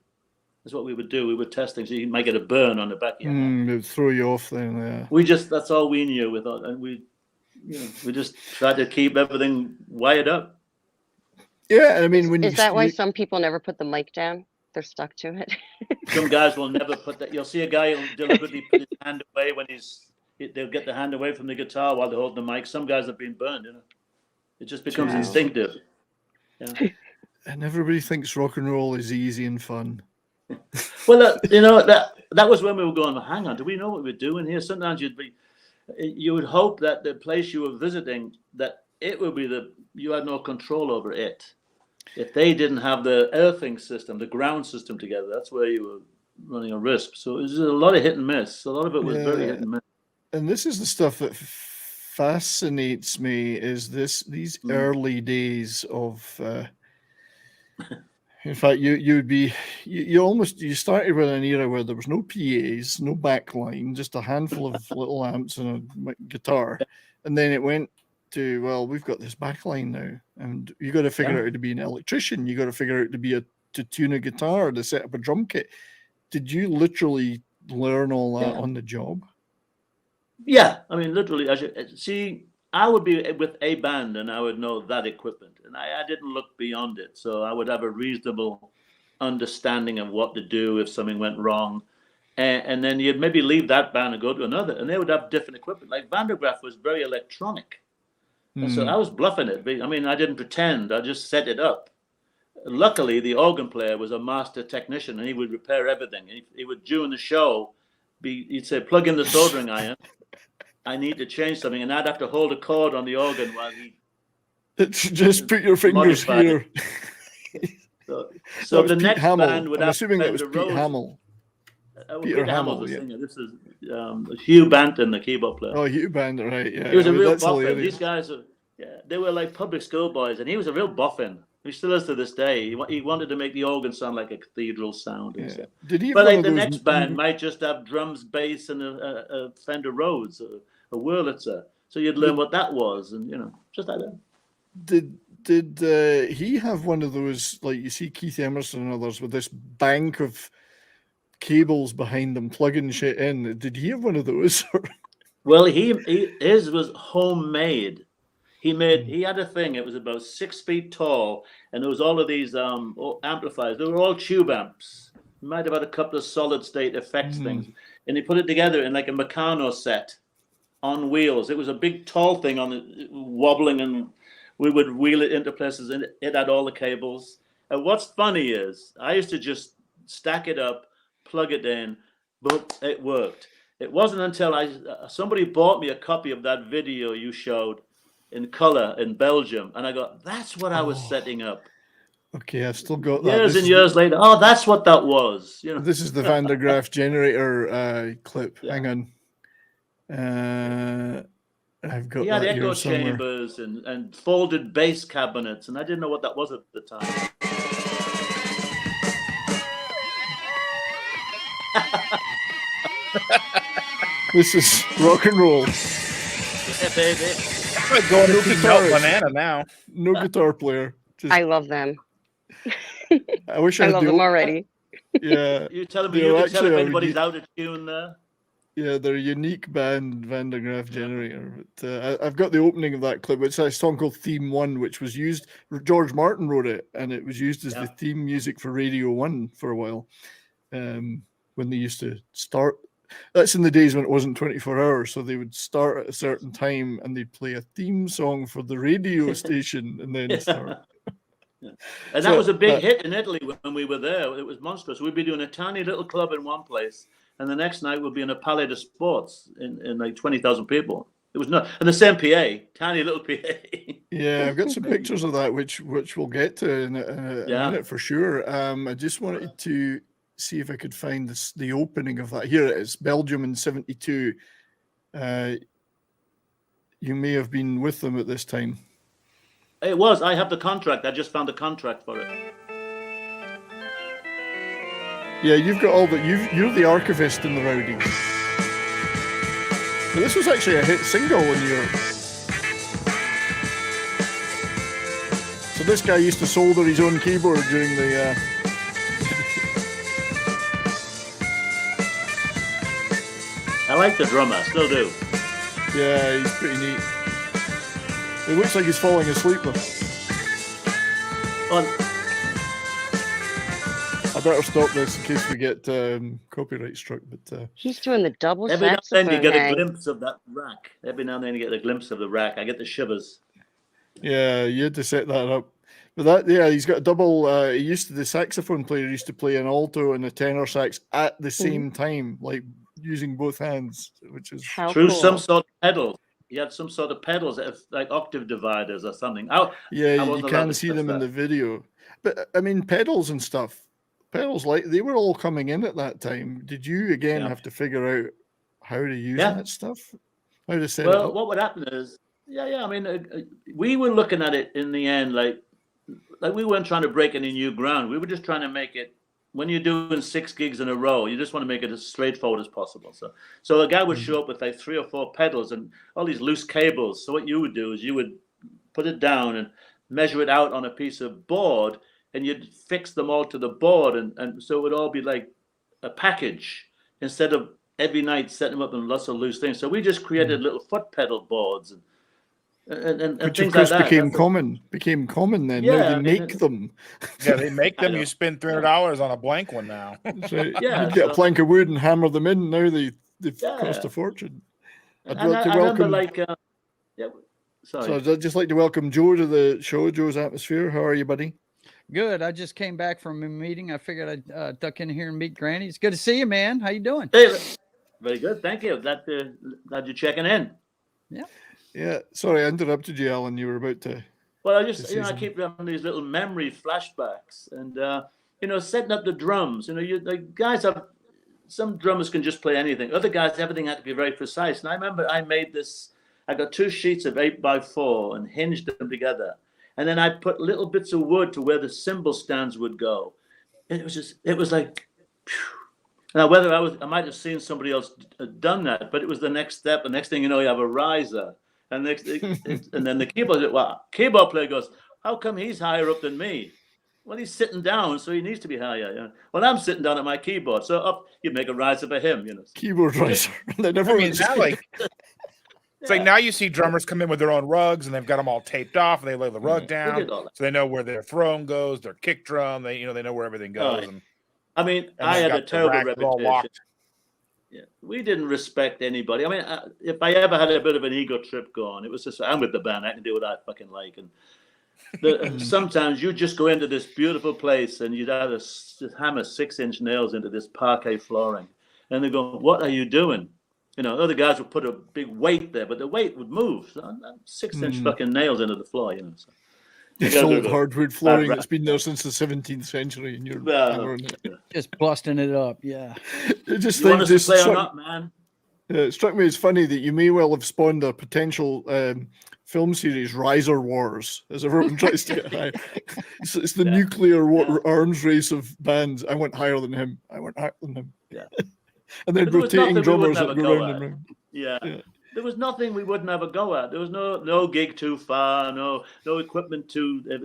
That's what we would do. We were testing, so you might get a burn on the back of your hand. It would throw you off then. That's all we knew with it, and we just tried to keep everything wired up. Yeah, I mean, is that why some people never put the mic down? They're stuck to it. Some guys will never put that. You'll see a guy who'll deliberately put his hand away when they'll get the hand away from the guitar while they're holding the mic. Some guys have been burned, It just becomes instinctive. Yeah. And everybody thinks rock and roll is easy and fun. Well, that was when we were going, hang on, do we know what we're doing here? Sometimes you would hope that the place you were visiting, that it would be you had no control over it. If they didn't have the earthing system, the ground system together, that's where you were running a risk. So it was a lot of hit and miss. A lot of it was very hit and miss. And this is the stuff that fascinates me, is these early days of in fact you started with an era where there was no PAs, no backline, just a handful of little amps and a guitar, and then it went to, well, we've got this backline now, and you got to figure out how to be an electrician, you got to figure out to tune a guitar, to set up a drum kit. Did you literally learn all that on the job? Yeah, I mean, literally. I would be with a band and I would know that equipment, and I didn't look beyond it. So I would have a reasonable understanding of what to do if something went wrong. And then you'd maybe leave that band and go to another, and they would have different equipment. Like Van der Graaf was very electronic. And so I was bluffing it. I mean, I didn't pretend. I just set it up. Luckily, the organ player was a master technician, and he would repair everything. He would, during the show, he'd say, plug in the soldering iron. I need to change something, and I'd have to hold a chord on the organ while he. It's just put your fingers here. So the next band would I'm have. assuming that was Pete Hamill. Peter Hamill was the singer. This is Hugh Banton, the keyboard player. Oh, Hugh Banton, right? Yeah. He was a real boffin. These guys, they were like public school boys, and he was a real boffin. He still is to this day. He wanted to make the organ sound like a cathedral sound. And stuff. Did he? But like the next band might just have drums, bass, and a Fender Rhodes, a Wurlitzer. So you'd learn what that was, and just like that. Did he have one of those, like you see Keith Emerson and others with this bank of cables behind them plugging shit in? Did he have one of those? Well, his was homemade. He had a thing. It was about 6 feet tall, and there was all of these amplifiers. They were all tube amps. He might have had a couple of solid state effects things, and he put it together in like a Meccano set on wheels. It was a big tall thing on the wobbling, and we would wheel it into places, and it had all the cables. And what's funny is I used to just stack it up, plug it in, but it worked. It wasn't until somebody bought me a copy of that video you showed in color in Belgium, and I go, that's what I was setting up. Okay, I've still got that. Years and years later, that's what that was. This is the Van der Graaf Generator clip. Yeah. Hang on. I've got. He had echo chambers and folded bass cabinets, and I didn't know what that was at the time. This is rock and roll. Yeah, baby. I'm going to see Melt Banana now. No guitar player. I love them. I wish I love them already. Yeah. You tell them if anybody's out of tune there. Yeah, they're a unique band, Van der Graaf Generator. But I've got the opening of that clip. It's a song called Theme 1, which was used. George Martin wrote it, and it was used as the theme music for Radio 1 for a while. When they used to start. That's in the days when it wasn't 24 hours, so they would start at a certain time and they'd play a theme song for the radio station and then start. And that was a big hit in Italy when we were there. It was monstrous. We'd be doing a tiny little club in one place, and the next night we'd be in a Palais de Sports in like 20,000 people. It was not, and the same PA, tiny little PA. Yeah, I've got some pictures of that, which we'll get to in a minute for sure. I just wanted to see if I could find the opening of that. Here it is, Belgium in 72. You may have been with them at this time. It was. I have the contract. I just found the contract for it. Yeah, you've got all the you're the archivist in the Rowdies. But this was actually a hit single in Europe. So this guy used to solder his own keyboard during the. I like the drummer, I still do. Yeah, he's pretty neat. It looks like he's falling asleep though. On. I better stop this in case we get copyright struck. But He's doing the double Every now and saxophone then you get a hang. glimpse of that rack. Every now and then you get a glimpse of the rack. I get the shivers. yeah, you had to set that up. But that, yeah, he's got a double. The saxophone player used to play an alto and a tenor sax at the same time, like using both hands, which is How Through cool. some sort of pedal. He had some sort of pedals, like octave dividers or something. yeah, you wasn't allowed can to see touch them in that. the video. But I mean, pedals and stuff. Pedals like they were all coming in at that time. Did you again Yeah. have to figure out how to use Yeah. that stuff? How to set it Well, up? what would happen is, I mean, we were looking at it in the end, like we weren't trying to break any new ground. We were just trying to make it. When you're doing 6 gigs in a row, you just want to make it as straightforward as possible. So a guy would show up with like 3 or 4 pedals and all these loose cables. So what you would do is you would put it down and measure it out on a piece of board, and you'd fix them all to the board, and so it would all be like a package instead of every night setting them up in lots of loose things. So we just created little foot pedal boards and Which things of course like that. became That's common then. Now Yeah, they I mean, make them. Yeah, they make I them. know. You spend $300 on a blank one now. So Yeah, you'd get a so- plank of wood and hammer them in. Now they've cost Yeah. a fortune. I'd And like to I remember welcome. sorry. So I'd just like to welcome Joe to the show. Joe's Atmosphere. How are you, buddy? Good. I just came back from a meeting. I figured I'd duck in here and meet Granny. It's good to see you, man. How you doing? Hey, very good. Thank you. Glad you're checking in. Yeah. Sorry, I interrupted you, Alan. You were about to. Well, I to just, say I something. keep having these little memory flashbacks, and setting up the drums. You like guys have some drummers can just play anything. Other guys, everything had to be very precise. And I remember I made this. I got 2 sheets of 8x4 and hinged them together, and then I put little bits of wood to where the cymbal stands would go. And it was like. Phew. Now, whether I might have seen somebody else done that, but it was the next step. The next thing you know, you have a riser. And and then the keyboard player goes, how come he's higher up than me? Well, he's sitting down, so he needs to be higher. Yeah. Well, I'm sitting down at my keyboard, so up you make a riser for him. Keyboard riser. They never I mean, now, it's like now you see drummers come in with their own rugs and they've got them all taped off and they lay the rug We down, did all that. so they know where their throne goes, their kick drum. They know where everything goes. Oh, and I mean, and I they've had a got the terrible racks all reputation. locked. Yeah, we didn't respect anybody. I mean, if I ever had a bit of an ego trip going, it was just I'm with the band. I can do what I fucking like. And sometimes you just go into this beautiful place and you'd have to hammer 6-inch nails into this parquet flooring, and they go, "What are you doing?" Other guys would put a big weight there, but the weight would move. So 6-inch fucking nails into the floor. So. You It's gotta do old the- hardwood flooring that's been there since the 17th century, and you're. Just busting it up. Yeah. It just You want us to just play or struck, not, man? it struck me as funny that you may well have spawned a potential film series, Riser Wars, as everyone tries to get high. It's the nuclear arms race of bands. I went higher than him. I went higher than him. Yeah. And then But there was rotating nothing we drummers wouldn't that have a go go round at. and round. Yeah. Yeah. There was nothing we wouldn't have a go at. There was no gig too far, no equipment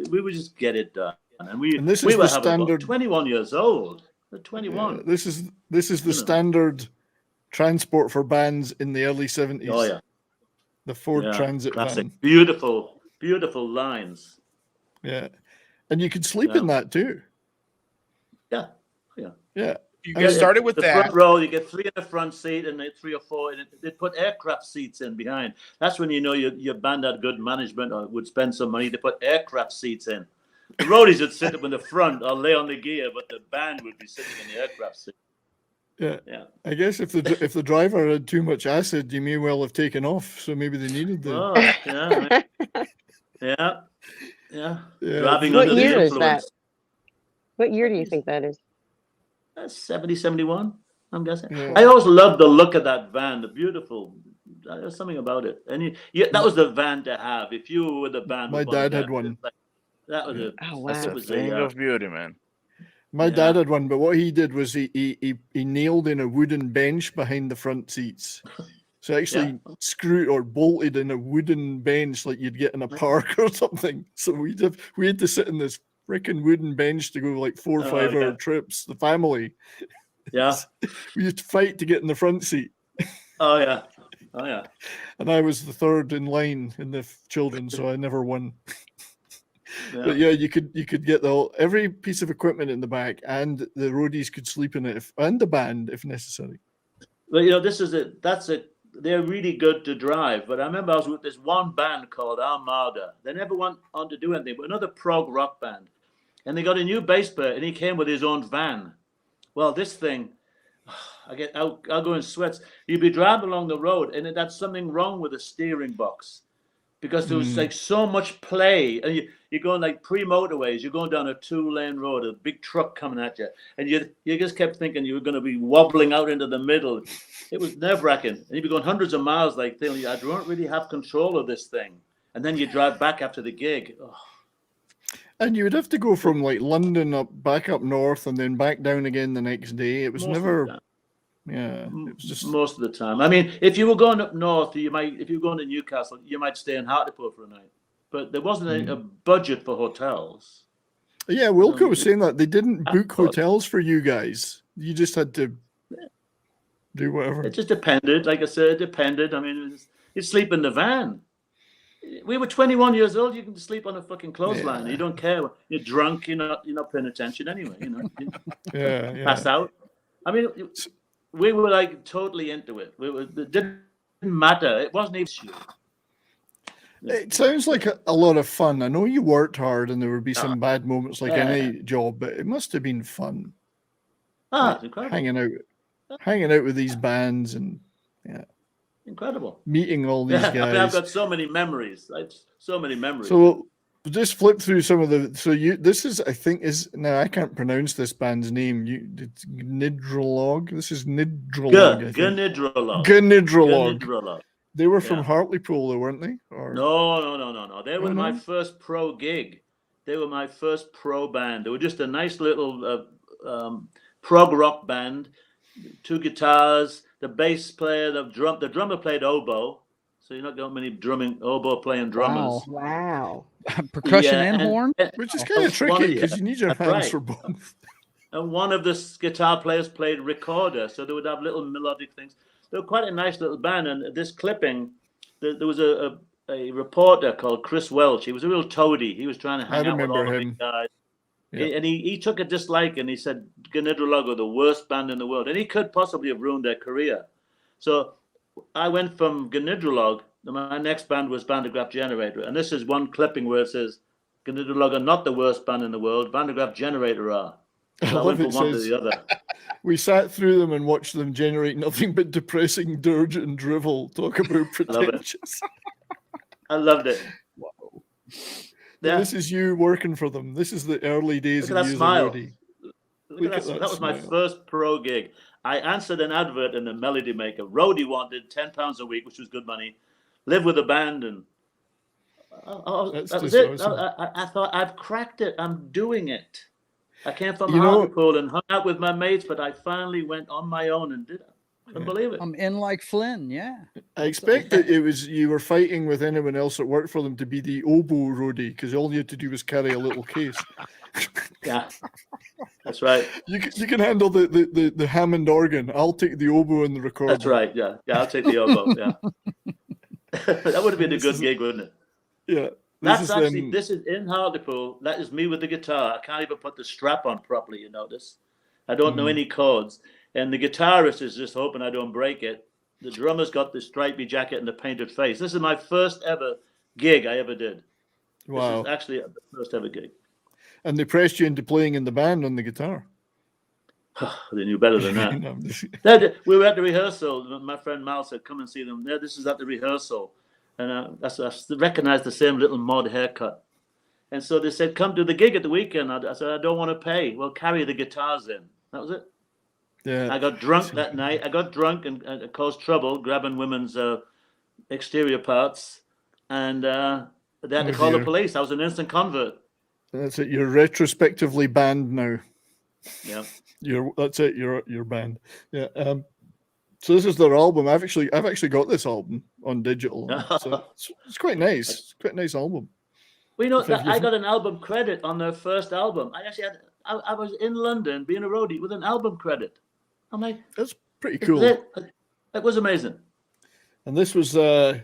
we would just get it done. And this we is were the having standard. 21 years old. We're 21. Yeah, this is the standard transport for bands in the early 70s. Oh yeah. The Ford Yeah. Transit Classic. van. Beautiful lines. Yeah. And you could sleep in that too. Yeah. Yeah. Yeah. You get started with the that. front row, you get 3 in the front seat and 3 or 4. And they put aircraft seats in behind. That's when you know your band had good management or would spend some money to put aircraft seats in. The roadies would sit up in the front or lay on the gear, but the band would be sitting in the aircraft seat. Yeah. Yeah. I guess if the driver had too much acid, you may well have taken off. So maybe they needed the. Oh, yeah. Yeah. Yeah. Driving What under the year is influence. that? What year do you think that is? 70, 71, I'm guessing. Yeah. I always loved the look of that van, the beautiful. There's something about it. And that was the van to have. If you were the band. My dad had one. That was Oh, That's wow. a thing of beauty, man. My dad had one, but what he did was he nailed in a wooden bench behind the front seats. So actually screwed or bolted in a wooden bench like you'd get in a park or something. So we had to sit in this freaking wooden bench to go like 4 or 5 hour trips. The family. Yeah. We used to fight to get in the front seat. Oh yeah. Oh yeah. And I was the third in line in the children, so I never won. But yeah, you could get every piece of equipment in the back, and the roadies could sleep in it, and the band if necessary. Well, they're really good to drive. But I remember I was with this one band called Armada. They never went on to do anything, but another prog rock band, and they got a new bass player, and he came with his own van. Well, this thing, I'll go in sweats. You'd be driving along the road, and that's something wrong with the steering box. Because there was like so much play, and you're going like pre-motorways. You're going down a 2-lane road, a big truck coming at you, and you just kept thinking you were going to be wobbling out into the middle. It was nerve-wracking, and you'd be going hundreds of miles, like thinking, I don't really have control of this thing. And then you drive back after the gig. Oh. And you would have to go from like London back up north, and then back down again the next day. It was never. Yeah, it was just most of the time. I mean, if you were going up north, if you were going to Newcastle, you might stay in Hartlepool for a night. But there wasn't a budget for hotels. Yeah, Wilco was saying that they didn't book hotels for you guys. You just had to do whatever. It just depended. Like I said, it depended. I mean, you sleep in the van. We were 21 years old. You can sleep on a fucking clothesline. You don't care. You're drunk. You're not paying attention anyway. You pass out. I mean. We were like totally into it. It didn't matter. It wasn't even. It sounds like a lot of fun. I know you worked hard, and there would be some bad moments like any job, but it must have been fun. It's incredible. Hanging out with these bands and incredible. Meeting all these guys. I mean, I've got so many memories. So many memories. So just flip through some of the. So this is, I think, now I can't pronounce this band's name. It's Nidrolog. This is Nidrolog. Gnidrolog. They were from Hartlepool, though, weren't they? Or... No. They were my first pro gig. They were my first pro band. They were just a nice little prog rock band. 2 guitars, the bass player, the drummer played oboe. So you're not got many oboe playing drummers. Wow. Percussion and horn? Which is kind of tricky because you need your hands for both. And one of the guitar players played recorder, so they would have little melodic things. They were quite a nice little band. And this clipping, there was a reporter called Chris Welch. He was a real toady. He was trying to hang out with all the big guys. Yeah. And he took a dislike, and he said Gnidrolog were the worst band in the world. And he could possibly have ruined their career. So I went from Gnidrolog. My next band was Graaf Generator, and this is one clipping where it says Gnidrolog are not the worst band in the world. Graaf Generator are. So I went from one to the other. We sat through them and watched them generate nothing but depressing dirge and drivel. Talk about pretentious. I loved it. Wow. Yeah. This is you working for them. This is the early days of you as a roadie. Look at that. That was my first pro gig. I answered an advert in the Melody Maker. Roadie wanted £10 a week, which was good money. Live with a band, and that was it. Awesome. I thought, I've cracked it. I'm doing it. I came from Hartlepool and hung out with my mates, but I finally went on my own and did it. I couldn't believe it. I'm in like Flynn, yeah. I expect that it was you were fighting with anyone else that worked for them to be the oboe roadie, because all you had to do was carry a little case. Yeah, that's right. You can handle the Hammond organ. I'll take the oboe and the recorder. That's right. Yeah, I'll take the oboe. Yeah, that would have been a good gig, wouldn't it? Yeah. This is in Hartlepool. That is me with the guitar. I can't even put the strap on properly. You notice? I don't know any chords, and the guitarist is just hoping I don't break it. The drummer's got the stripy jacket and the painted face. This is my first ever gig I ever did. Wow! This is actually the first ever gig. And they pressed you into playing in the band on the guitar. They knew better than that. We were at the rehearsal. My friend Mal said, "Come and see them." Yeah, this is at the rehearsal, and I recognized the same little mod haircut. And so they said, "Come to the gig at the weekend." I said, "I don't want to pay." Well, carry the guitars in. That was it. Yeah. I got drunk that night. I got drunk and caused trouble, grabbing women's exterior parts, and they had to call the police. I was an instant convert. That's it. You're retrospectively banned now. Yeah. That's it. Your band. Yeah. So this is their album. I've actually got this album on digital. So it's quite nice. It's quite a nice album. Well, you know, I got an album credit on their first album. I actually had. I was in London being a roadie with an album credit. I'm like, that's pretty cool. It was amazing. And this was the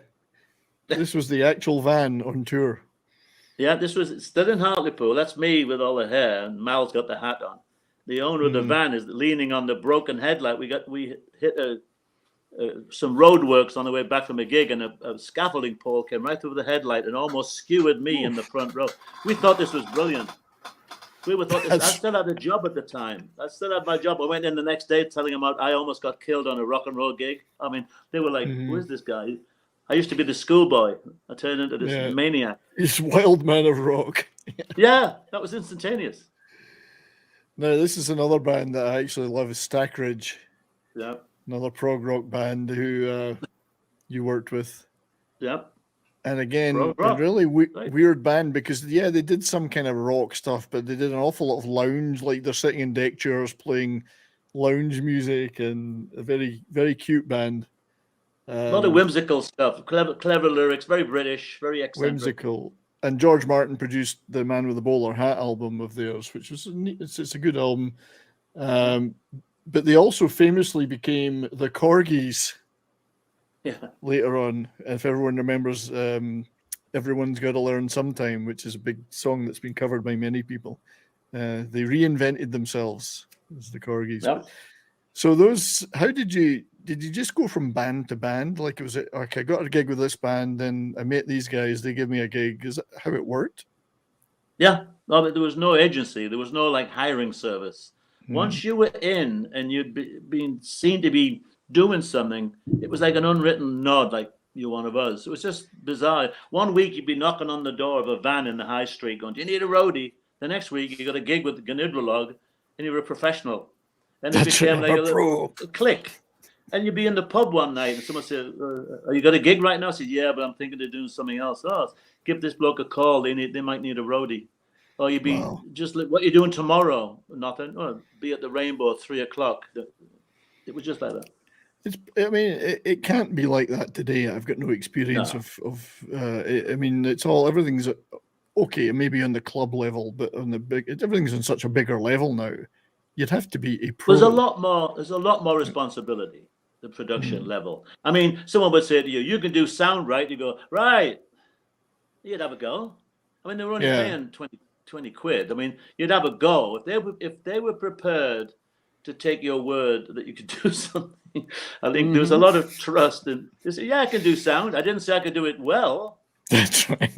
actual van on tour. Yeah, this was still in Hartlepool. That's me with all the hair, and Mal's got the hat on. The owner of the van is leaning on the broken headlight. We hit some roadworks on the way back from a gig, and a scaffolding pole came right through the headlight and almost skewered me in the front row. We thought this was brilliant. I still had a job at the time. I still had my job. I went in the next day telling them I almost got killed on a rock and roll gig. I mean, they were like, "Who is this guy?" I used to be the schoolboy. I turned into this maniac. He's wild man of rock. Yeah, that was instantaneous. No, this is another band that I actually love, is Stack Ridge. Yeah. Another prog rock band who you worked with. Yeah. And again, a really weird band because, they did some kind of rock stuff, but they did an awful lot of lounge, like they're sitting in deck chairs playing lounge music, and a very, very cute band. A lot of whimsical stuff, clever lyrics, very British, very eccentric. Whimsical. And George Martin produced the Man with the Bowler Hat album of theirs, which was it's a good album. But they also famously became the Corgis. Yeah. Later on, if everyone remembers, Everyone's Got to Learn Sometime, which is a big song that's been covered by many people. They reinvented themselves as the Corgis. Yep. So how did you just go from band to band? Like, was it like I got a gig with this band, then I met these guys, they give me a gig? Is that how it worked? Yeah. No, there was no agency. There was no like hiring service. Once you were in and you'd been seen to be doing something, it was like an unwritten nod, like, you're one of us. It was just bizarre. One week you'd be knocking on the door of a van in the high street going, "Do you need a roadie?" The next week you got a gig with the Generator and you were a professional. And it became like a click. And you'd be in the pub one night and someone said, "You got a gig right now?" I said, "Yeah, but I'm thinking of doing something else." "Oh, give this bloke a call. They might need a roadie." Or you'd be just like, "What are you doing tomorrow?" "Nothing." "Oh, be at the Rainbow at 3:00. It was just like that. It can't be like that today. I've got no experience everything's okay, maybe on the club level, but everything's on such a bigger level now. You'd have to be a pro. There's a lot more responsibility, the production level. I mean, someone would say to you, "You can do sound, right?" You go, "Right." You'd have a go. I mean, they were only paying 20 quid. I mean, you'd have a go. If they were prepared to take your word that you could do something, I think there was a lot of trust. And they said, "Yeah, I can do sound. I didn't say I could do it well." That's right.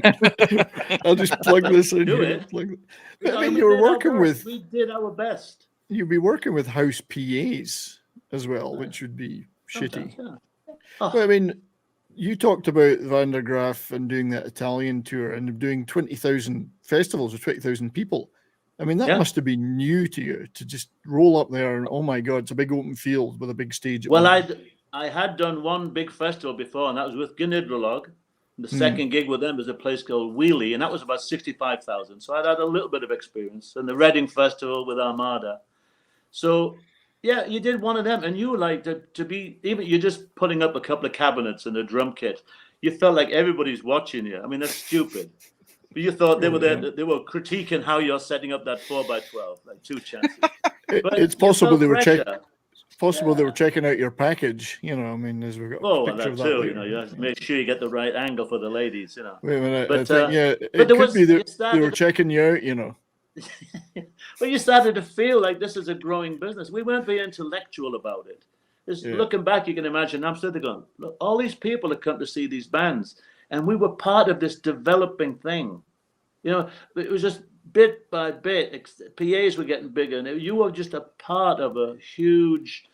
I'll just plug this in. Do here. it. I mean, you were working with. We did our best. You'd be working with house PAs as well, which would be shitty. Yeah. Oh. Well, I mean, you talked about Van der Graaf and doing that Italian tour and doing 20,000 festivals with 20,000 people. I mean, that must have been new to you, to just roll up there and, oh my God, it's a big open field with a big stage. Well, I had done one big festival before, and that was with Generator. The second gig with them was a place called Wheelie, and that was about 65,000. So I'd had a little bit of experience. And the Reading Festival with Armada. So, yeah, you did one of them, and you were like to be, even you're just putting up a couple of cabinets and a drum kit. You felt like everybody's watching you. I mean, that's stupid. But you thought they were there, they were critiquing how you're setting up that 4x12, like two chances. It's possible they were checking. Possible they were checking out your package, you know. I mean, as we've got a picture of that too. You know, you have to make sure you get the right angle for the ladies. You know. Wait a minute. But, I think, it could be that they were checking you out. You know. But you started to feel like this is a growing business. We weren't being intellectual about it. Looking back, you can imagine. I'm sitting there going, "Look, all these people have come to see these bands, and we were part of this developing thing. You know, it was just bit by bit. PAs were getting bigger, and you were just a part of a huge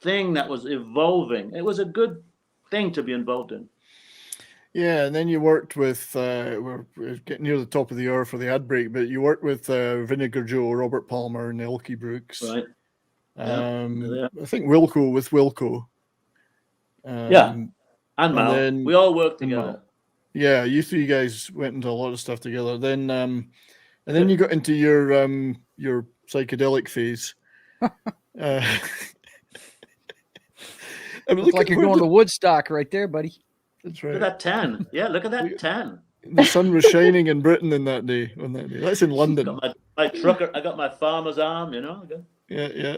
thing that was evolving. It was a good thing to be involved in." Yeah, and then you worked with, we're getting near the top of the hour for the ad break, but you worked with Vinegar Joe, Robert Palmer, and Elkie Brooks. Right. I think Wilco. And Mal. We all worked together. Yeah, you three guys went into a lot of stuff together. Then, and then you got into your your psychedelic phase. I mean, Looks like you're going to Woodstock right there, buddy. That's Look right. at that tan. Yeah, look at that tan. The sun was shining in Britain on that day. That's in London. Got my trucker. I got my farmer's arm. Yeah.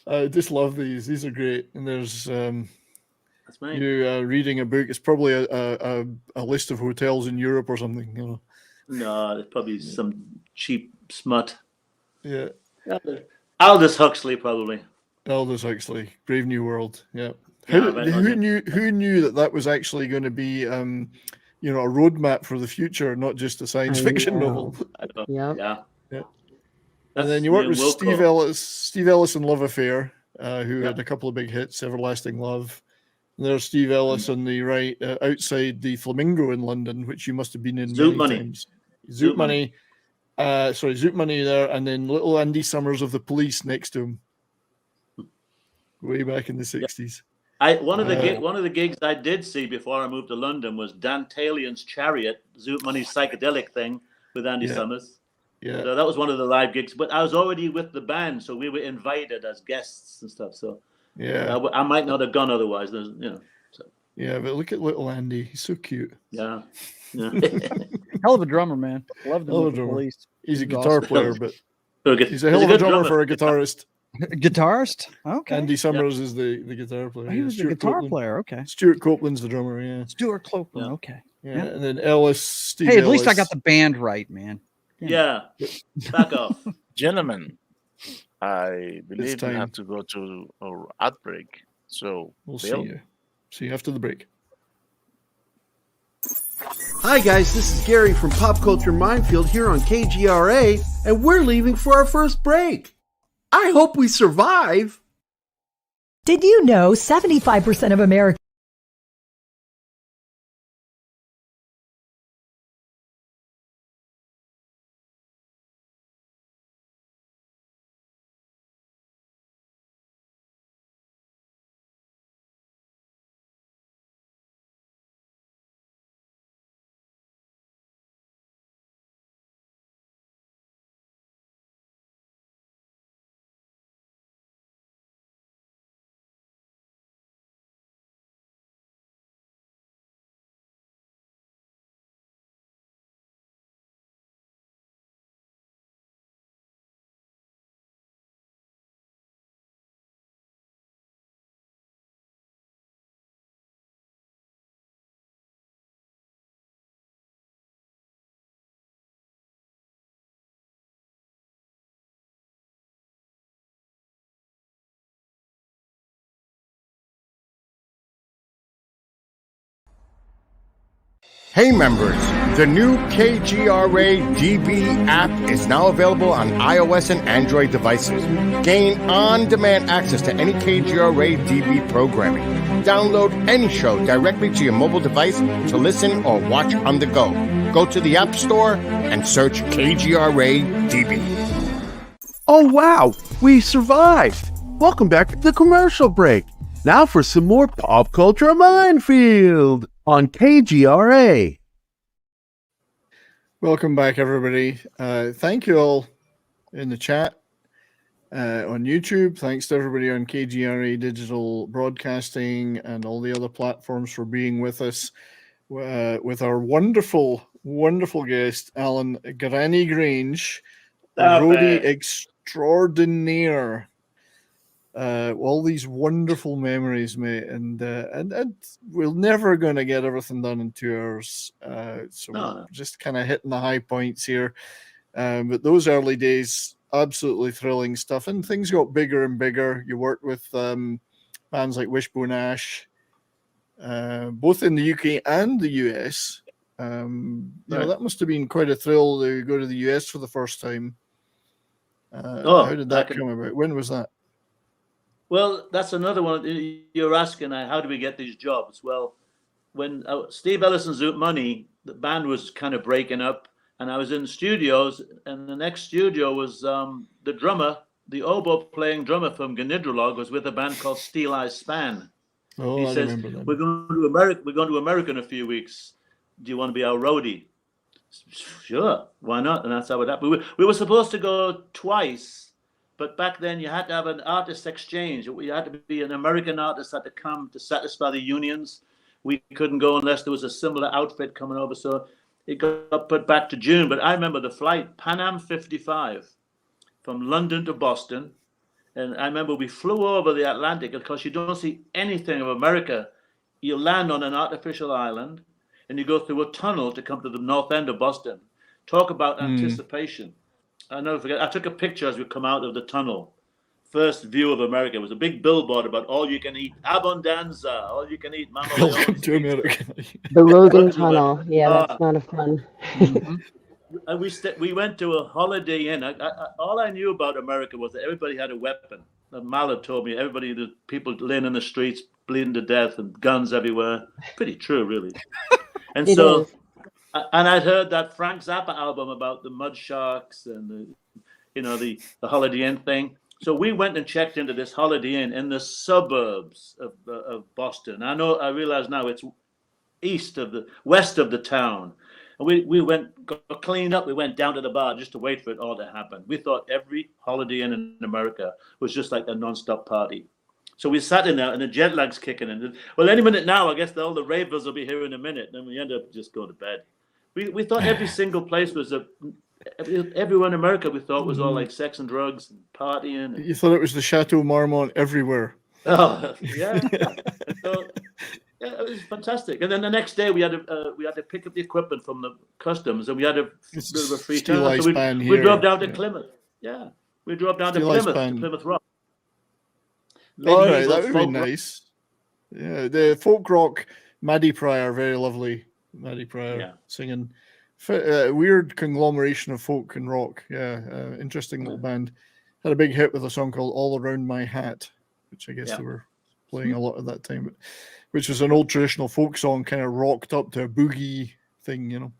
I just love these. These are great. And there's That's me. you reading a book. It's probably a list of hotels in Europe or something. No, there's probably some cheap smut. Yeah. Aldous Huxley, probably. Aldous Huxley, Brave New World. Yeah. Yeah, Who knew that was actually going to be a roadmap for the future, not just a science fiction novel. Yeah. And then you worked with Steve Ellis in Love Affair, who had a couple of big hits, Everlasting Love. And there's Steve Ellis on the right, outside the Flamingo in London, which you must have been in Zoot many Money. times. Zoot Money. Zoot Money there, and then little Andy Summers of the Police next to him. Way back in the 60s. One of the gigs I did see before I moved to London was Dan Talian's Chariot, Zoot Money's psychedelic thing with Andy Summers. Yeah. So that was one of the live gigs, but I was already with the band, so we were invited as guests and stuff. So I might not have gone otherwise. Yeah, but look at little Andy. He's so cute. Yeah. Hell of a drummer, man. Love the Police. He's a guitar player, but Okay. he's a hell of a drummer for a guitarist. Guitarist? Okay. Andy Summers is the guitar player. He was the guitar player. Okay. Stuart Copeland's the drummer. Yeah. Stuart Copeland. Okay. Yeah. And then Ellis. Steve Hey, at least I Ellis. got the band right, man. Yeah. Back off. Gentlemen, I believe we time. have to go to our ad break. So, We'll Bill? see you after the break. Hi guys, this is Gerry from Pop Culture Minefield here on KGRA, and we're leaving for our first break. I hope we survive. Did you know 75% of Americans Hey members, the new KGRA DB app is now available on iOS and Android devices. Gain on-demand access to any KGRA DB programming. Download any show directly to your mobile device to listen or watch on the go. Go to the App Store and search KGRA DB. Oh wow, we survived. Welcome back to the commercial break. Now for some more Pop Culture Minefield on KGRA. Welcome back, everybody. Thank you all in the chat on YouTube. Thanks to everybody on KGRA Digital Broadcasting and all the other platforms for being with us with our wonderful, wonderful guest, Alan Granny Grange, roadie extraordinaire. All these wonderful memories, mate, and we're never going to get everything done in 2 hours. We're just kind of hitting the high points here. But those early days, absolutely thrilling stuff, and things got bigger and bigger. You worked with bands like Wishbone Ash, both in the UK and the US. That must have been quite a thrill to go to the US for the first time. How did that come about? When was that? Well, that's another one. You're asking, how do we get these jobs? Well, when Steve Ellis and Zoot Money, the band was kind of breaking up, and I was in studios, and the next studio was the drummer, the oboe-playing drummer from Gnidrolog was with a band called Steel Eyes Span. Oh, he I says, remember that. We're going to America in a few weeks. Do you want to be our roadie? Sure, why not? And that's how it happened. We were supposed to go twice, but back then you had to have an artist exchange. You had to be an American artist had to come to satisfy the unions. We couldn't go unless there was a similar outfit coming over. So it got put back to June. But I remember the flight, Pan Am 55, from London to Boston. And I remember we flew over the Atlantic because you don't see anything of America. You land on an artificial island and you go through a tunnel to come to the north end of Boston. Talk about anticipation. I'll never forget. I took a picture as we come out of the tunnel. First view of America. It was a big billboard about all you can eat abundanza, all you can eat mama. Welcome to America. The Logan Tunnel. Yeah, that's not a fun. And we went to a Holiday Inn. All I knew about America was that everybody had a weapon. Mallet told me the people laying in the streets, bleeding to death, and guns everywhere. Pretty true, really. And so, and I'd heard that Frank Zappa album about the mud sharks and the Holiday Inn thing. So we went and checked into this Holiday Inn in the suburbs of Boston. I realize now it's west of the town. And we got cleaned up. We went down to the bar just to wait for it all to happen. We thought every Holiday Inn in America was just like a non-stop party. So we sat in there and the jet lag's kicking in. Well, any minute now, I guess all the ravers will be here in a minute. And we end up just going to bed. We thought every single place was everywhere in America we thought was all like sex and drugs and partying. You thought it was the Chateau Marmont everywhere. Oh, yeah. So, yeah, it was fantastic. And then the next day we had to pick up the equipment from the customs, and we had a bit of a free turn. So we drove down to Plymouth. Yeah, we drove down to Plymouth Rock. All right, that would be nice. Yeah, the folk rock, Maddie Pryor, very lovely. Maddie Pryor singing. Weird conglomeration of folk and rock. Yeah, interesting little band. Had a big hit with a song called "All Around My Hat," which I guess they were playing a lot at that time, but which was an old traditional folk song, kind of rocked up to a boogie thing,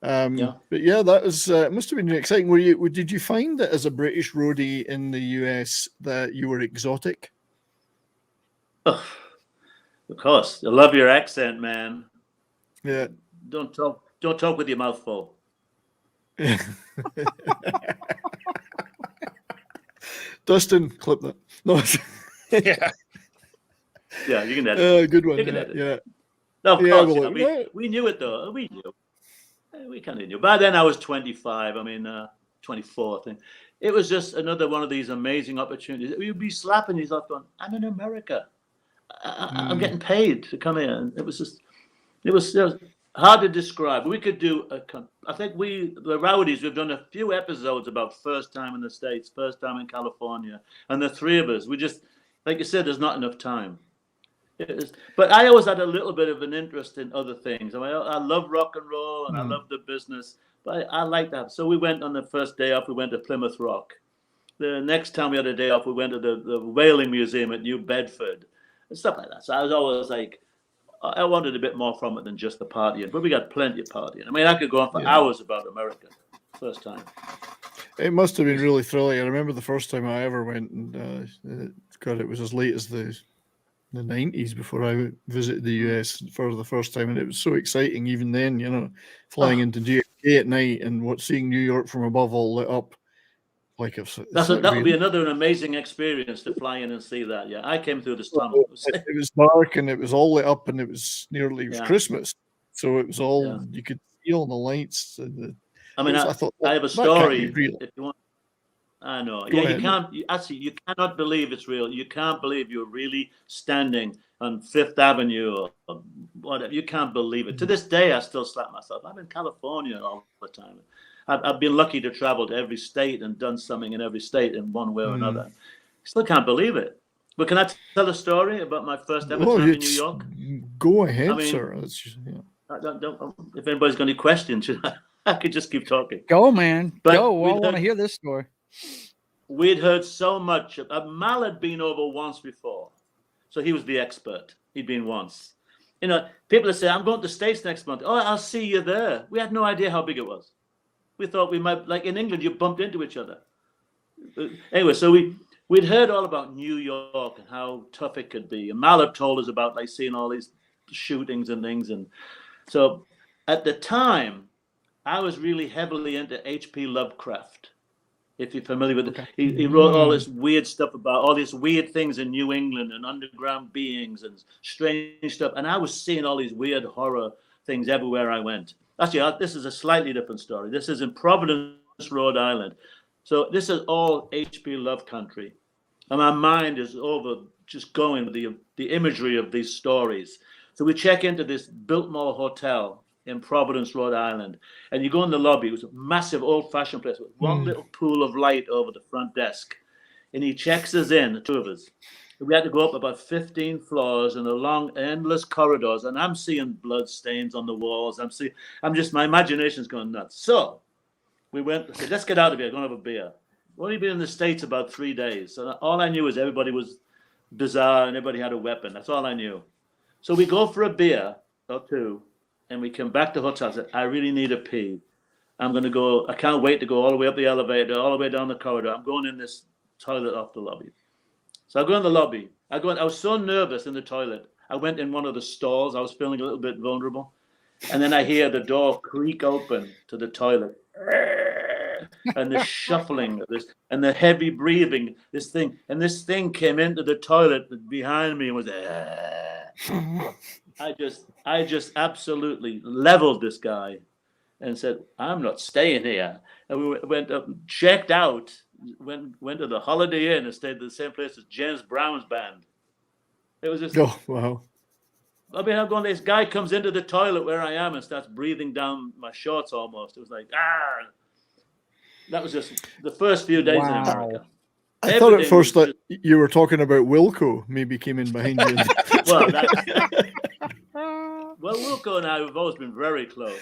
But yeah, that was must have been exciting. Did you find that as a British roadie in the US that you were exotic? Oh, of course, I love your accent, man. Yeah. Don't talk with your mouth full. Dustin, clip that. No. Yeah, you can edit. Good one. Yeah. No, of course. We knew it though. We knew. We kind of knew. By then I was 25. 24, I think. It was just another one of these amazing opportunities. You'd be slapping yourself going, I'm in America. I'm getting paid to come here. And it was hard to describe. We could do I think the Rowdies, we've done a few episodes about first time in the States, first time in California. And the three of us, we just, like you said, there's not enough time. But I always had a little bit of an interest in other things. I love rock and roll and I love the business, but I like that. So we went on the first day off, we went to Plymouth Rock. The next time we had a day off, we went to the Whaling Museum at New Bedford and stuff like that. So I was always like, I wanted a bit more from it than just the partying, but we got plenty of partying. I could go on for hours about America. First time. It must have been really thrilling. I remember the first time I ever went, and God, it was as late as the 90s before I visited the US for the first time, and it was so exciting even then, flying into JFK at night and seeing New York from above all lit up. That would be another amazing experience to fly in and see that. Yeah, I came through this tunnel. It was dark and it was all lit up, and it was nearly Christmas, so it was all you could see all the lights. I thought I have a story. If you want, I know. You can't. You cannot believe it's real. You can't believe you're really standing on Fifth Avenue or whatever. You can't believe it. To this day, I still slap myself. I'm in California all the time. I've been lucky to travel to every state and done something in every state in one way or another. Still can't believe it. But can I tell a story about my first ever time in New York? Go ahead, sir. If anybody's got any questions, I could just keep talking. Go, man. Go. I want to hear this story. We'd heard so much. Mal had been over once before. So he was the expert. He'd been once. People would say, I'm going to the States next month. Oh, I'll see you there. We had no idea how big it was. We thought we might, like in England, you bumped into each other. Anyway, so we'd heard all about New York and how tough it could be. And Mal had told us about seeing all these shootings and things. And so at the time, I was really heavily into H.P. Lovecraft. If you're familiar with it, he wrote all this weird stuff about all these weird things in New England and underground beings and strange stuff. And I was seeing all these weird horror things everywhere I went. Actually, this is a slightly different story. This is in Providence, Rhode Island. So this is all H.P. Love country. And my mind is over just going with the imagery of these stories. So we check into this Biltmore Hotel in Providence, Rhode Island. And you go in the lobby. It was a massive old-fashioned place with one little pool of light over the front desk. And he checks us in, the two of us. We had to go up about 15 floors and along endless corridors. And I'm seeing blood stains on the walls. My imagination's going nuts. So we said, let's get out of here. Go and have a beer. We've only been in the States about 3 days. So all I knew was everybody was bizarre and everybody had a weapon. That's all I knew. So we go for a beer or two. And we come back to the hotel. I said, I really need a pee. I'm going to go. I can't wait to go all the way up the elevator, all the way down the corridor. I'm going in this toilet off the lobby. So I go in the lobby. I was so nervous in the toilet. I went in one of the stalls. I was feeling a little bit vulnerable. And then I hear the door creak open to the toilet. And the shuffling of this and the heavy breathing, this thing. And this thing came into the toilet behind me and was I just absolutely leveled this guy and said, I'm not staying here. And we went up, checked out, went to the Holiday Inn and stayed at the same place as James Brown's band. It was just, oh, wow. I mean, I'm going, this guy comes into the toilet where I am and starts breathing down my shorts almost. It was like, That was just the first few days in America. I thought at first that you were talking about Wilco maybe came in behind you. Well, Wilco and I have always been very close.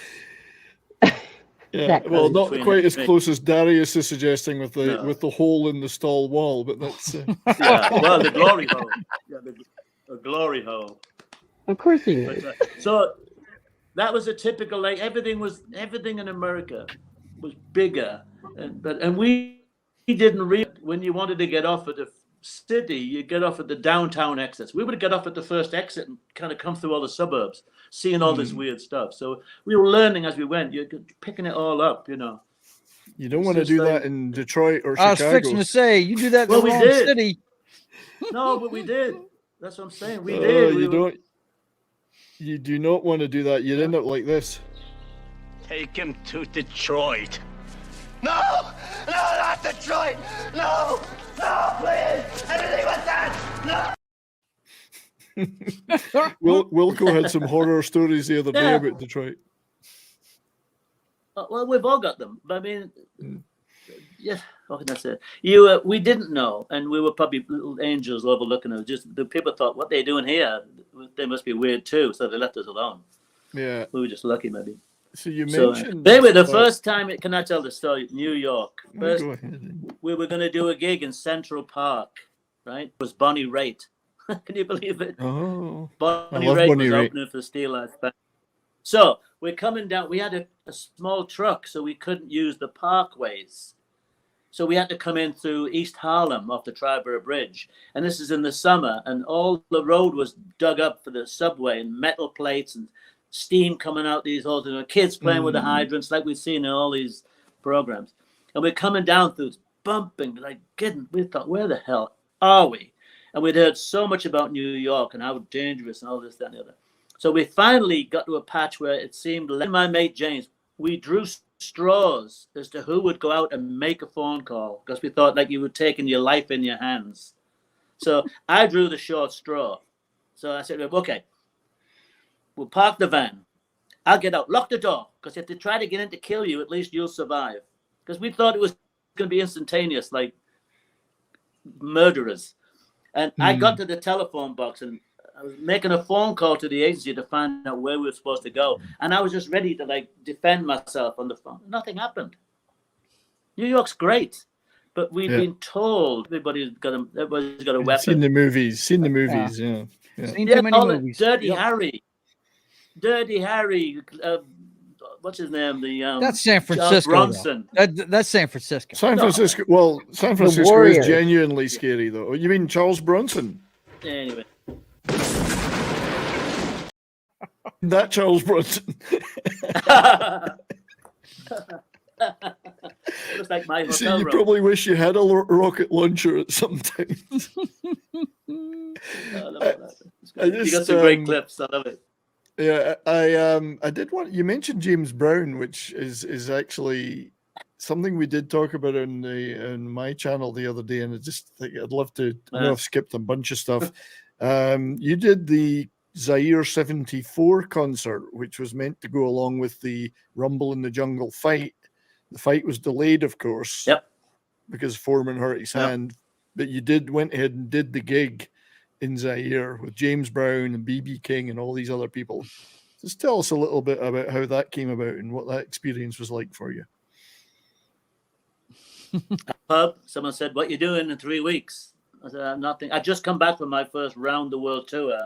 Yeah, well, not quite as close as Darius is suggesting with the hole in the stall wall, but that's well, the glory hole. Yeah, the glory hole. Of course he is. So that was a typical, like everything in America was bigger, and we didn't read when you wanted to get off at the city, you get off at the downtown exits. We would get off at the first exit and kind of come through all the suburbs, seeing all this weird stuff. So we were learning as we went. You're picking it all up, you know. You don't want to do that in Detroit or Chicago. I was fixing to say, you do that in the wrong city. No, but we did. That's what I'm saying. We did. You do not want to do that. You'd end up like this. Take him to Detroit. No, not Detroit. No, please. Anything but that. No. Wilco had some horror stories the other day about Detroit. Well, we've all got them. But I mean, what can I say? We didn't know, and we were probably little angels overlooking us. Just the people thought, what they doing here? They must be weird too, so they left us alone. Yeah, we were just lucky, maybe. So you mentioned. Anyway, the first time, can I tell the story? New York. First, go ahead. We were going to do a gig in Central Park, right? It was Bonnie Raitt. Can you believe it? Oh, Bonnie Raitt was opening for Steel Eyes Band. So we're coming down. We had a small truck, so we couldn't use the parkways. So we had to come in through East Harlem off the Triborough Bridge. And this is in the summer, and all the road was dug up for the subway and metal plates and steam coming out these holes, and kids playing with the hydrants like we've seen in all these programs. And we're coming down through bumping, we thought, where the hell are we? And we'd heard so much about New York and how dangerous and all this, that, and the other. So we finally got to a patch where it seemed, my mate James, we drew straws as to who would go out and make a phone call, because we thought like you were taking your life in your hands. So I drew the short straw. So I said, okay, we'll park the van. I'll get out. Lock the door. Because if they try to get in to kill you, at least you'll survive. Because we thought it was going to be instantaneous, like murderers. And I got to the telephone box and I was making a phone call to the agency to find out where we were supposed to go. And I was just ready to defend myself on the phone. Nothing happened. New York's great. But we've been told everybody's got a weapon. Seen the movies, Seen too many movies. Dirty Harry. What's his name? That's San Francisco. Bronson. That's San Francisco. San Francisco. Well, San Francisco is genuinely scary, though. You mean Charles Bronson? Anyway. That Charles Bronson. was like my You see, hotel you room. probably wish you had a rocket launcher at some time. You got some great clips. I love it. Yeah, I did want, you mentioned James Brown, which is actually something we did talk about on my channel the other day, and I just think I'd love to. I know I've skipped a bunch of stuff. You did the Zaire '74 concert, which was meant to go along with the Rumble in the Jungle fight. The fight was delayed, of course. Yep. Because Foreman hurt his hand, but you went ahead and did the gig in Zaire with James Brown and BB King and all these other people. Just tell us a little bit about how that came about and what that experience was like for you. Pub. Someone said, "What you doing in 3 weeks?" I said, "Nothing. I just come back from my first round the world tour,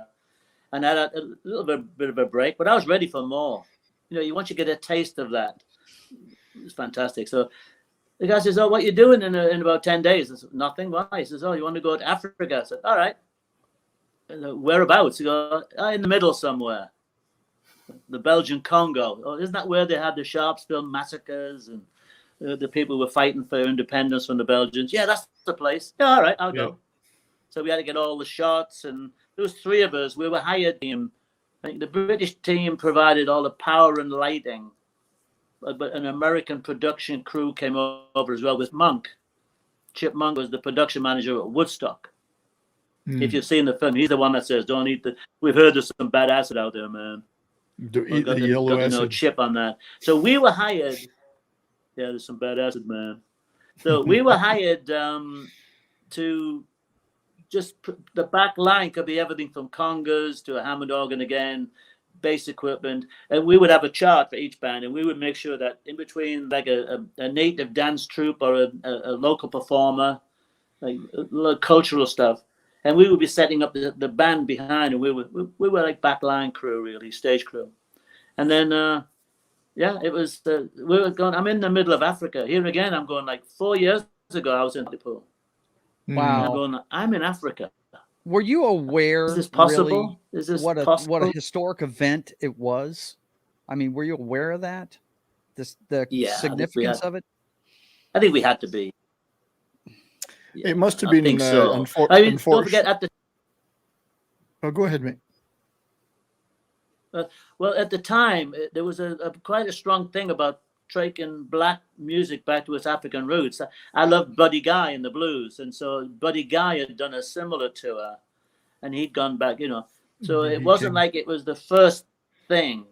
and I had a little bit of a break, but I was ready for more. You know, once you get a taste of that, it's fantastic." So the guy says, "Oh, what you doing in about 10 days?" I said, "Nothing. Why?" He says, "Oh, you want to go to Africa?" I said, "All right." Whereabouts? You go, in the middle somewhere. The Belgian Congo. Oh, isn't that where they had the Sharpsville massacres and the people were fighting for independence from the Belgians? Yeah, that's the place. Yeah, all right, I'll go. So we had to get all the shots, and there was 3 of us. We were hired team. I think the British team provided all the power and lighting, but an American production crew came over as well with Monk. Chip Monk was the production manager at Woodstock. If you've seen the film, he's the one that says, "Don't eat the." We've heard there's some bad acid out there, man. Don't eat the yellow acid. No chip on that. So we were hired. Yeah, there's some bad acid, man. So we were hired to just the back line could be everything from congas to a Hammond organ again, bass equipment, and we would have a chart for each band, and we would make sure that in between, like a native dance troupe or a local performer, like cultural stuff. And we would be setting up the band behind, and we were like backline crew, really, stage crew. And then, it was, we were going, I'm in the middle of Africa. Here again, I'm going like 4 years ago, I was in Liverpool. Wow. I'm going, I'm in Africa. Were you aware? Is this possible? Really, Is this what possible? a historic event it was? I mean, were you aware of that? The significance of it? I think we had to be. Yeah, it must have been so. Don't forget at the. Oh, go ahead, mate. Well, at the time, there was quite a strong thing about taking black music back to its African roots. I loved Buddy Guy and the blues, and so Buddy Guy had done a similar tour, and he'd gone back, So it wasn't like it was the first thing.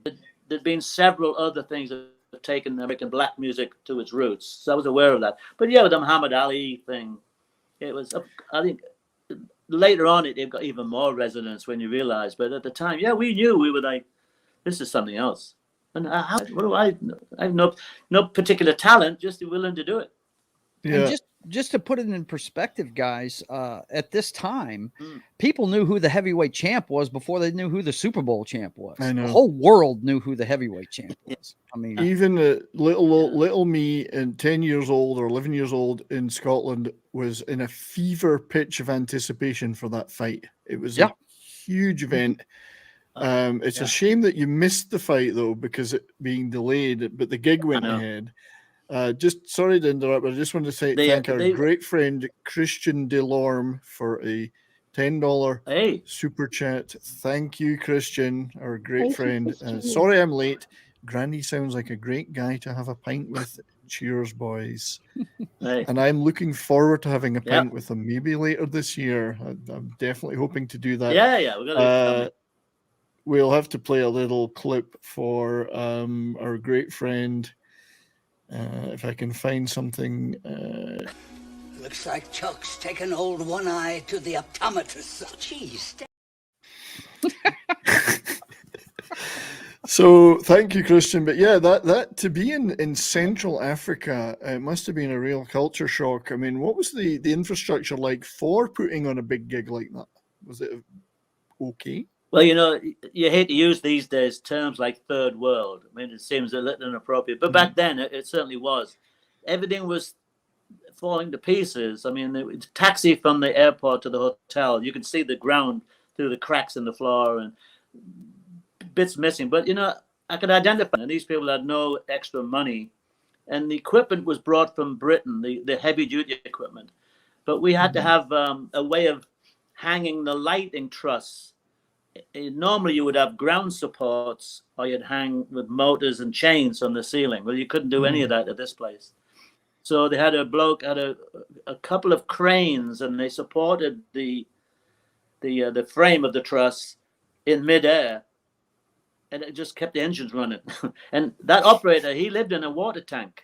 There'd been several other things that have taken American black music to its roots. So I was aware of that. But yeah, with the Muhammad Ali thing, it was, I think, later on it got even more resonance when you realize. But at the time, we knew, we were like, this is something else. And I have no particular talent, just willing to do it. Yeah. And just to put it in perspective, guys, at this time, people knew who the heavyweight champ was before they knew who the Super Bowl champ was. I know. The whole world knew who the heavyweight champ was. I mean, even little me and 10 years old or 11 years old in Scotland was in a fever pitch of anticipation for that fight. It was a huge event. It's a shame that you missed the fight though, because it being delayed, but the gig went ahead. Just sorry to interrupt, but I just wanted to say thank our great friend Christian Delorme for a $10 super chat. Thank you, Christian, our great friend. Sorry I'm late. Granny sounds like a great guy to have a pint with. Cheers, boys. And I'm looking forward to having a pint with him maybe later this year. I'm definitely hoping to do that. We're gonna we'll have to play a little clip for our great friend. If I can find something. Looks like Chuck's taken old One Eye to the optometrist. Jeez. So thank you, Christian. But yeah, that to be in Central Africa, it must have been a real culture shock. I mean, what was the infrastructure like for putting on a big gig like that? Was it okay? Well, you hate to use these days terms like third world. I mean, it seems a little inappropriate, but back then it certainly was. Everything was falling to pieces. I mean, the taxi from the airport to the hotel, you could see the ground through the cracks in the floor and bits missing. But, I could identify, and these people had no extra money. and the equipment was brought from Britain, the heavy duty equipment. But we had to have a way of hanging the lighting truss. Normally you would have ground supports, or you'd hang with motors and chains on the ceiling. Well, you couldn't do any of that at this place. So they had a bloke had a couple of cranes, and they supported the frame of the truss in midair, and it just kept the engines running. And that operator, he lived in a water tank.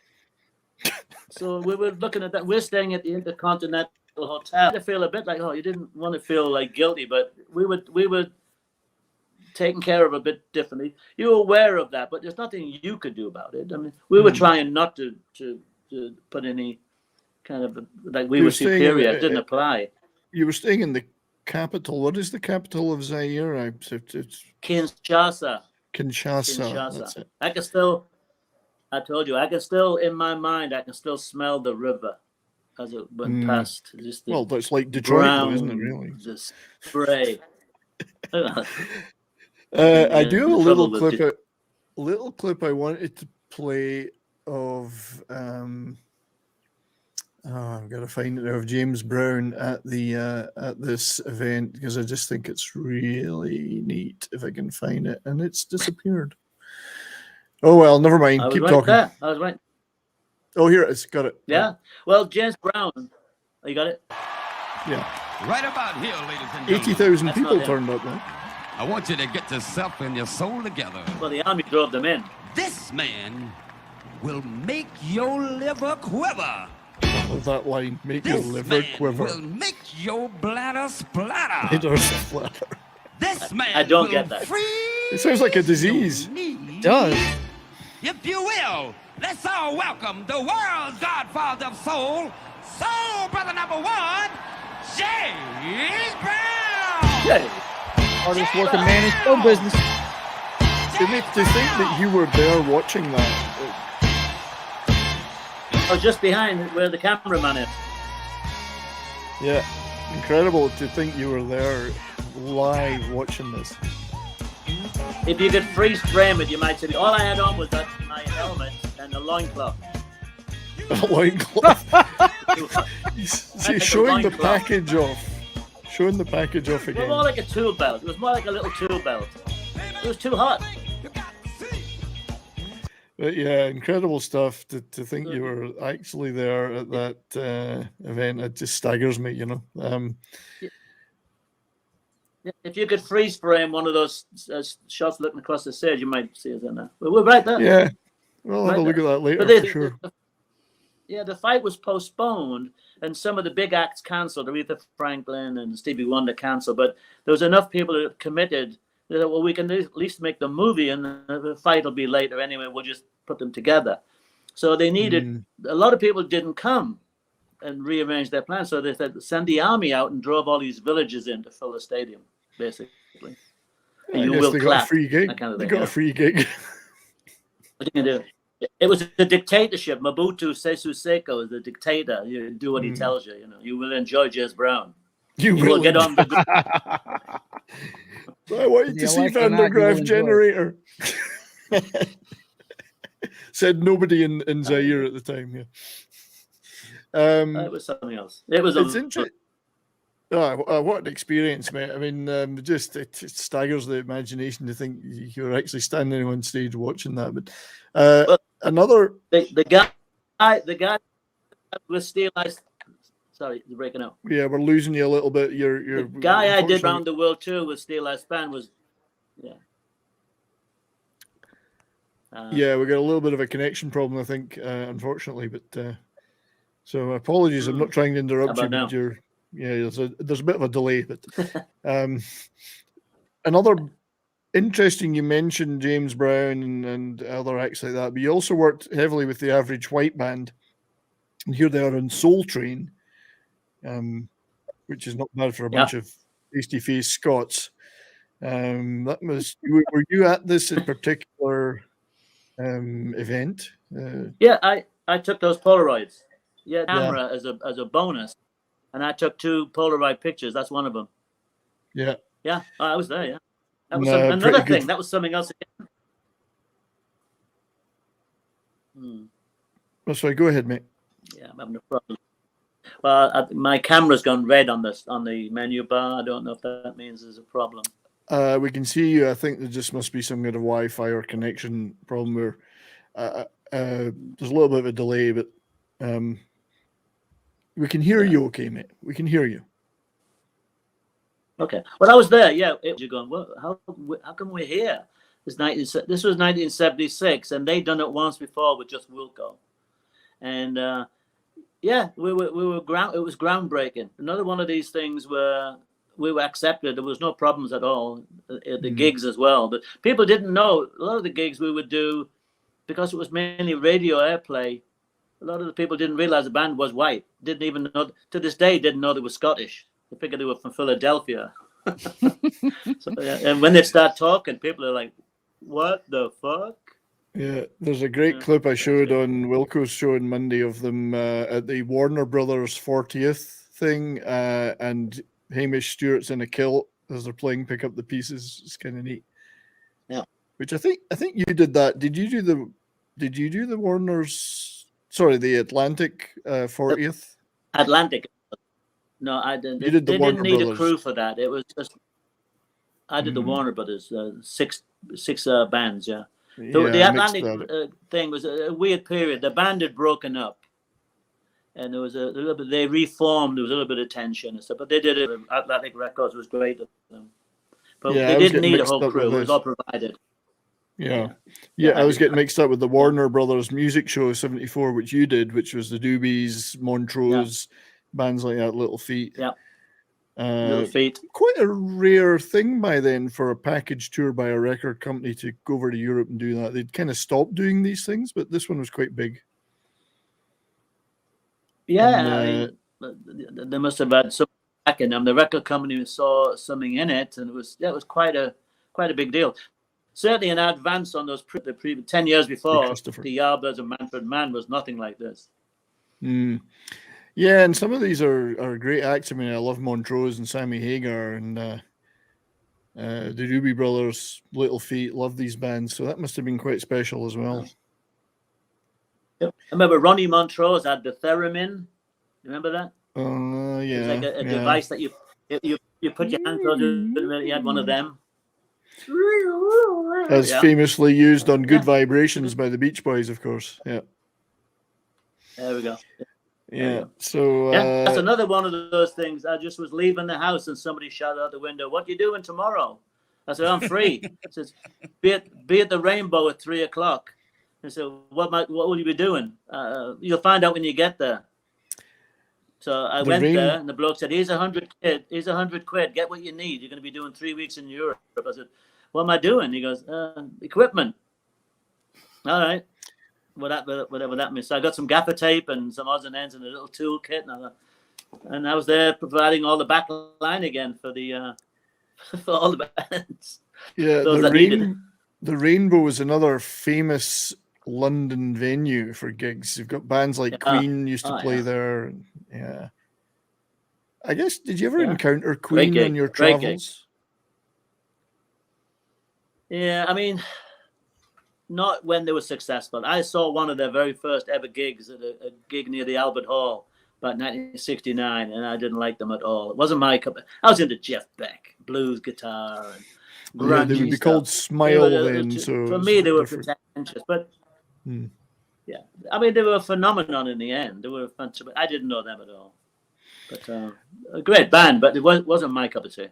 So we were looking at that. We're staying at the Intercontinental Hotel. I feel a bit like, you didn't want to feel like guilty, but we were taken care of a bit differently. You were aware of that, but there's nothing you could do about it. I mean, we were trying not to put any kind of like we were superior. It didn't apply. You were staying in the capital. What is the capital of Zaire? It's Kinshasa. Kinshasa. That's it. I told you, I can still, in my mind, I can still smell the river as it went past. Just well, that's like Detroit, though, isn't it, really? Just spray. I do have a little clip I wanted to play of I've got to find it now, of James Brown at the at this event, because I just think it's really neat if I can find it, and it's disappeared. Oh well, never mind. Keep talking. There. I was right. Oh, here it is. Got it. Yeah. Well, James Brown. Oh, you got it? Yeah. Right about here, ladies and gentlemen. 80,000 people turned up there. I want you to get yourself and your soul together. Well, the army drove them in. This man will make your liver quiver. I love that line. Make your liver quiver. Will make your bladder splatter. Bladder splatter. This man I don't get that. It sounds like a disease. It does. If you will, let's all welcome the world's godfather of soul, soul brother number one, James Brown. Yeah. Hardest working man in show business. To think that you were there watching that. I was just behind where the cameraman is. Yeah, incredible to think you were there live watching this. If you could freeze frame it, you might say, all I had on was my helmet and a loincloth. A loincloth? He's showing the package off. Showing the package off It was again. more like a tool belt. It was more like a little tool belt. It was too hot. But yeah, incredible stuff to think you were actually there at that event. It just staggers me, you know. If you could freeze frame one of those shots looking across the stage, you might see us in there. We're right there. Yeah, we'll have a look at that later for sure. The fight was postponed, and some of the big acts cancelled. Aretha Franklin and Stevie Wonder cancelled, but there was enough people that committed. They said, well, we can at least make the movie, and the fight will be later anyway. We'll just put them together. So they needed, a lot of people didn't come and rearrange their plans. So they said, send the army out and drove all these villages in to fill the stadium, basically. And you will they clap. Got a free gig. That kind of they thing, got a free gig. What are you going to do? It was a dictatorship. Mobutu Sese Seko is the dictator. You do what he tells you. You know, you will enjoy James Brown. You will get on the. I wanted to see Van der Graaf Generator. Said nobody in Zaire at the time. Yeah. It was something else. It was. It's interesting. Oh, what an experience, mate! I mean, it staggers the imagination to think you were actually standing on stage watching that. But another the guy with Steel Eyes. Sorry, you're breaking up. Yeah, we're losing you a little bit. The guy I did around the world too with Steel Eyes Band was, yeah, we got a little bit of a connection problem, I think, unfortunately. But so apologies. I'm not trying to interrupt you, but there's a bit of a delay. But another interesting, you mentioned James Brown and other acts like that, but you also worked heavily with the Average White Band, and here they are on Soul Train, which is not bad for a bunch of pasty-faced Scots. That was. Were you at this in particular event? Yeah, I took those Polaroids. Yeah, camera as a bonus, and I took 2 Polaroid pictures. That's one of them. Yeah. Yeah, I was there. Yeah, that was another thing. That was something else again. That's right. Go ahead, mate. Yeah, I'm having a problem. Well, my camera's gone red on the menu bar. I don't know if that means there's a problem. We can see you. I think there just must be some kind of Wi-Fi or connection problem where there's a little bit of a delay, but we can hear you okay, mate. We can hear you. Okay. Well, I was there. Yeah. You're going, well, how come we're here? This was 1976, and they'd done it once before with just Wilco. And yeah, we were it was groundbreaking. Another one of these things where we were accepted. There was no problems at all at the gigs as well. But people didn't know a lot of the gigs we would do because it was mainly radio airplay. A lot of the people didn't realize the band was white. Didn't even know, to this day, didn't know they were Scottish. They figured they were from Philadelphia. So, yeah, and when they start talking, people are like, what the fuck? Yeah, there's a great clip I showed on Wilco's show on Monday of them at the Warner Brothers 40th thing, and Hamish Stewart's in a kilt as they're playing Pick Up the Pieces. It's kind of neat. Yeah. Which I think you did that. Did you do the Warner's? Sorry, the Atlantic 40th. Atlantic. No, I didn't. You did the they Warner didn't need Brothers. a crew for that. It was just I did the Warner Brothers, six bands. Yeah. So the Atlantic thing was a weird period. The band had broken up, and there was a little bit. They reformed. There was a little bit of tension and stuff. But they did it. Atlantic Records was great. But they didn't need a whole crew. It was all provided. Yeah, I was getting mixed up with the Warner Brothers music show '74, which you did, which was the Doobies, Montrose, bands like that, Little Feet. Yeah. Little Feet. Quite a rare thing by then for a package tour by a record company to go over to Europe and do that. They'd kind of stopped doing these things, but this one was quite big. Yeah, I mean, they must have had some back in them. The record company saw something in it, and it was quite a big deal. Certainly in advance on those 10 years before, the Yardbirds and Manfred Mann was nothing like this. Yeah, and some of these are great acts. I mean, I love Montrose and Sammy Hagar and the Doobie Brothers, Little Feet. Love these bands, so that must have been quite special as well. Yep. I remember Ronnie Montrose had the theremin. Remember that? Yeah. It was like a device that you put your hand on. He had one of them. As famously used on Good Vibrations by the Beach Boys, of course. Yeah. There we go. Yeah. So that's another one of those things. I just was leaving the house and somebody shouted out the window, "What are you doing tomorrow?" I said, "I'm free." He says, "Be at the Rainbow at 3:00." I said, "What will you be doing?" You'll find out when you get there. So I went there, and the bloke said, "Here's $100. Here's $100. Get what you need. You're going to be doing 3 weeks in Europe." I said, "What am I doing?" He goes, "Equipment." All right. Whatever that means. So I got some gaffer tape and some odds and ends and a little toolkit, and I was there providing all the back line again for for all the bands. Yeah, the Rainbow is another famous London venue for gigs. You've got bands like Queen used to play there. Yeah. I guess, did you ever encounter Queen on your travels? Yeah, I mean, not when they were successful. I saw one of their very first ever gigs at a gig near the Albert Hall about 1969, and I didn't like them at all. It wasn't my cup. I was into Jeff Beck, blues guitar, and grungy they would be stuff. called Smile then. So for me, they were pretentious, but yeah, I mean, they were a phenomenon in the end. They were fantastic. I didn't know them at all, but a great band, but it wasn't my cup of tea.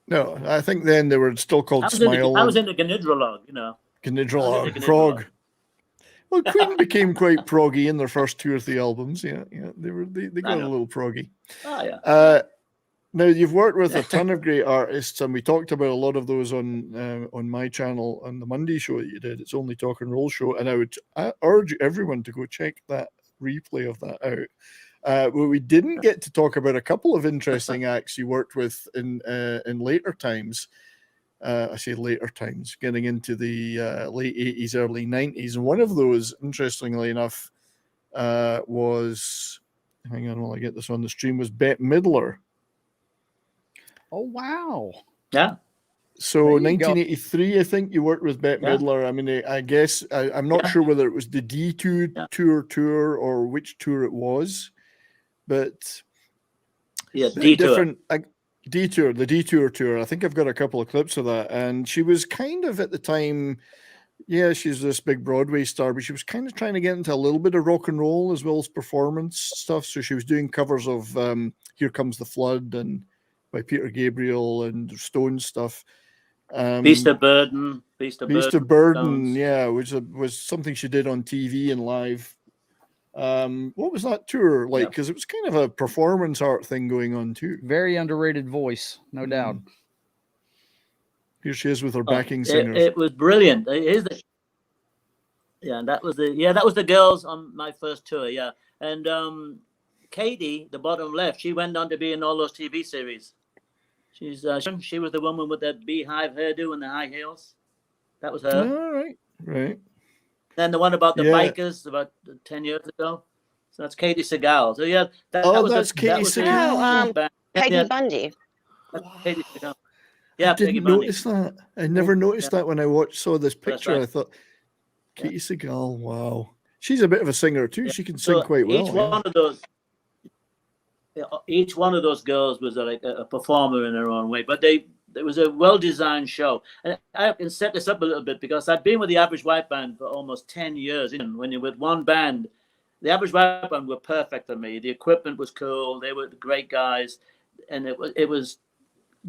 No, I think then they were still called Smile. I was in the Gnidrolog, Gnidrolog, prog. Well, Queen became quite proggy in their first 2 or 3 albums. Yeah, they got a little proggy. Oh yeah. Now you've worked with a ton of great artists, and we talked about a lot of those on my channel on the Monday show that you did. It's Only Talk and Roll show, and I urge everyone to go check that replay of that out. Well, we didn't get to talk about a couple of interesting acts you worked with in later times. I say later times, getting into the late 80s, early 90s. And one of those, interestingly enough, was, hang on while I get this on the stream, was Bette Midler. Oh, wow. Yeah. So There you go. 1983, I think you worked with Bette Yeah. Midler. I mean, I guess I'm not sure whether it was the D2 tour or which tour it was, but Yeah, bit Detour. different. Detour, the Detour tour. I think I've got a couple of clips of that, and she was kind of at the time. Yeah, she's this big Broadway star, but she was kind of trying to get into a little bit of rock and roll as well as performance stuff. So she was doing covers of "Here Comes the Flood" and by Peter Gabriel and Stone stuff. Beast of Burden. Beast of Burden, yeah, which was something she did on TV and live. What was that tour like? Because it was kind of a performance art thing going on too. Very underrated voice, no doubt. Here she is with her backing singers. It was brilliant. That was the girls on my first tour. Yeah, and Katie, the bottom left, she went on to be in all those TV series. She was the woman with that beehive hairdo and the high heels. That was her. All right. Then the one about the bikers about 10 years ago. So that's Katie Segal. So yeah, that's Katie Segal. Peggy Bundy. Katie Segal. Yeah, I didn't notice that. I never noticed that when I saw this picture. right. I thought, Katie Segal, wow. She's a bit of a singer too. She can sing quite well. Each one of those girls was like a performer in her own way, but it was a well-designed show. And I can set this up a little bit because I've been with the Average White Band for almost 10 years. And when you're with one band, the Average White Band were perfect for me. The equipment was cool. They were great guys. And it was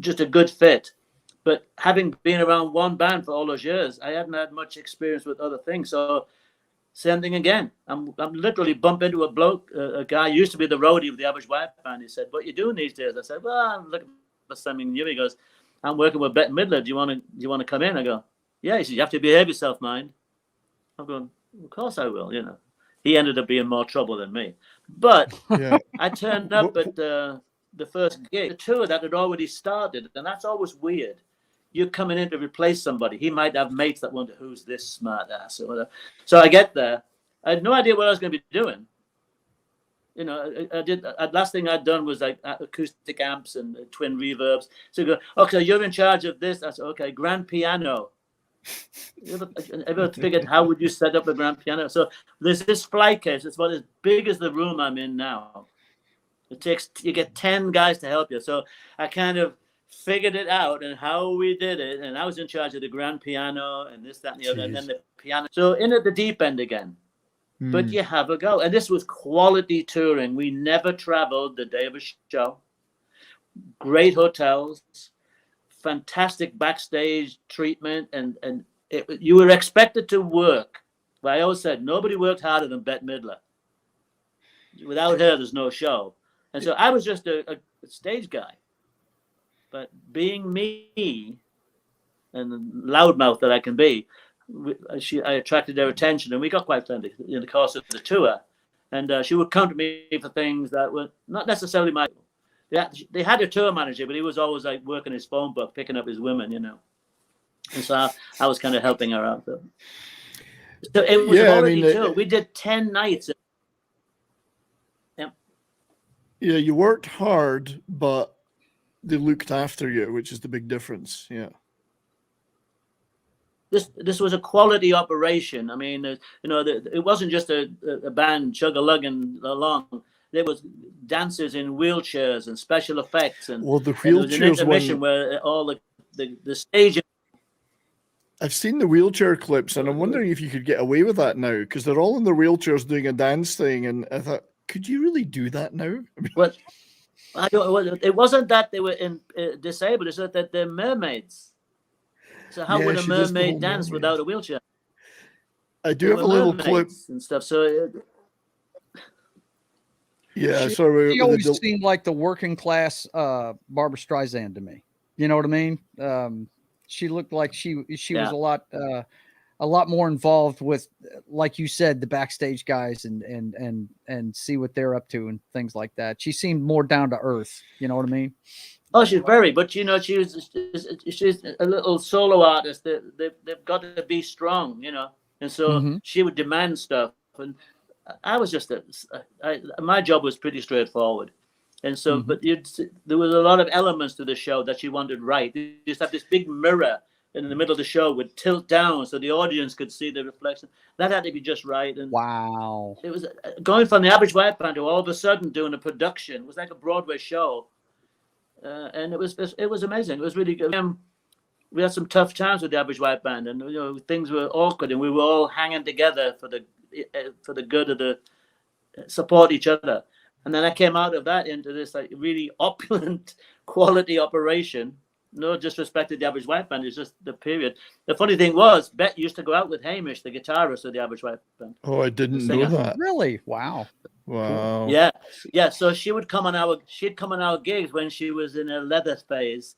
just a good fit. But having been around one band for all those years, I hadn't had much experience with other things. So same thing again. I'm literally bumping into a bloke, a guy used to be the roadie of the Average White Band. He said, "What you doing these days?" I said, "Well, I'm looking for something new." He goes, "I'm working with Bette Midler. Do you want to come in?" I go, "Yeah." He said, "You have to behave yourself, mind." I'm going, "Of course I will." He ended up being more trouble than me, but I turned up at the first gig, the tour that had already started, and that's always weird. You're coming in to replace somebody. He might have mates that wonder who's this smart ass or whatever. So I get there. I had no idea what I was going to be doing. Last thing I'd done was like acoustic amps and twin reverbs. So you go, "Okay, you're in charge of this." I said, "Okay, grand piano." You ever figured how would you set up a grand piano? So there's this fly case. It's about as big as the room I'm in now. You get 10 guys to help you. So I kind of figured it out and how we did it, and I was in charge of the grand piano and this, that, and the other, and then the piano. So in at the deep end again, but you have a go. And this was quality touring. We never traveled the day of a show. Great hotels, fantastic backstage treatment, and you were expected to work. But I always said nobody worked harder than Bette Midler. Without her, there's no show. And so I was just a stage guy. But being me and the loudmouth that I can be, I attracted their attention, and we got quite friendly in the course of the tour. And she would come to me for things that were not necessarily my. They had a tour manager, but he was always like working his phone book, picking up his women, And so I was kind of helping her out. So it was a quality tour. We did 10 nights. Yeah, you worked hard, but they looked after you, which is the big difference. Yeah. This was a quality operation. I mean, it wasn't just a band chug-a-lugging along. There was dancers in wheelchairs and special effects, and the wheelchairs. There was an intermission where all the stage. I've seen the wheelchair clips, and I'm wondering if you could get away with that now, because they're all in their wheelchairs doing a dance thing, and I thought, could you really do that now? What? It wasn't that they were disabled. It's that they're mermaids. So how would a mermaid dance without a wheelchair? I do have a little clip and stuff. So sorry. She always seemed like the working class Barbra Streisand to me. You know what I mean? She looked like she was a lot more involved with, like you said, the backstage guys and see what they're up to and things like that. She seemed more down to earth. You know what I mean? Oh, she's very, but she's a little solo artist. They've got to be strong, and so she would demand stuff. And I was just my job was pretty straightforward. And so, but there was a lot of elements to the show that she wanted right. You just have this big mirror in the middle of the show would tilt down so the audience could see the reflection. That had to be just right. And wow, it was going from the Average White Band to all of a sudden doing a production. It was like a Broadway show, and it was amazing. It was really good. We had some tough times with the Average White Band, and things were awkward, and we were all hanging together for the good of the support each other. And then I came out of that into this like really opulent quality operation. No disrespect to the Average White Band, it's just the period. The funny thing was, Bet used to go out with Hamish, the guitarist of the Average White Band. Oh, I didn't know that. Really? Wow. Wow. Yeah. So she would come on our gigs when she was in her leather phase,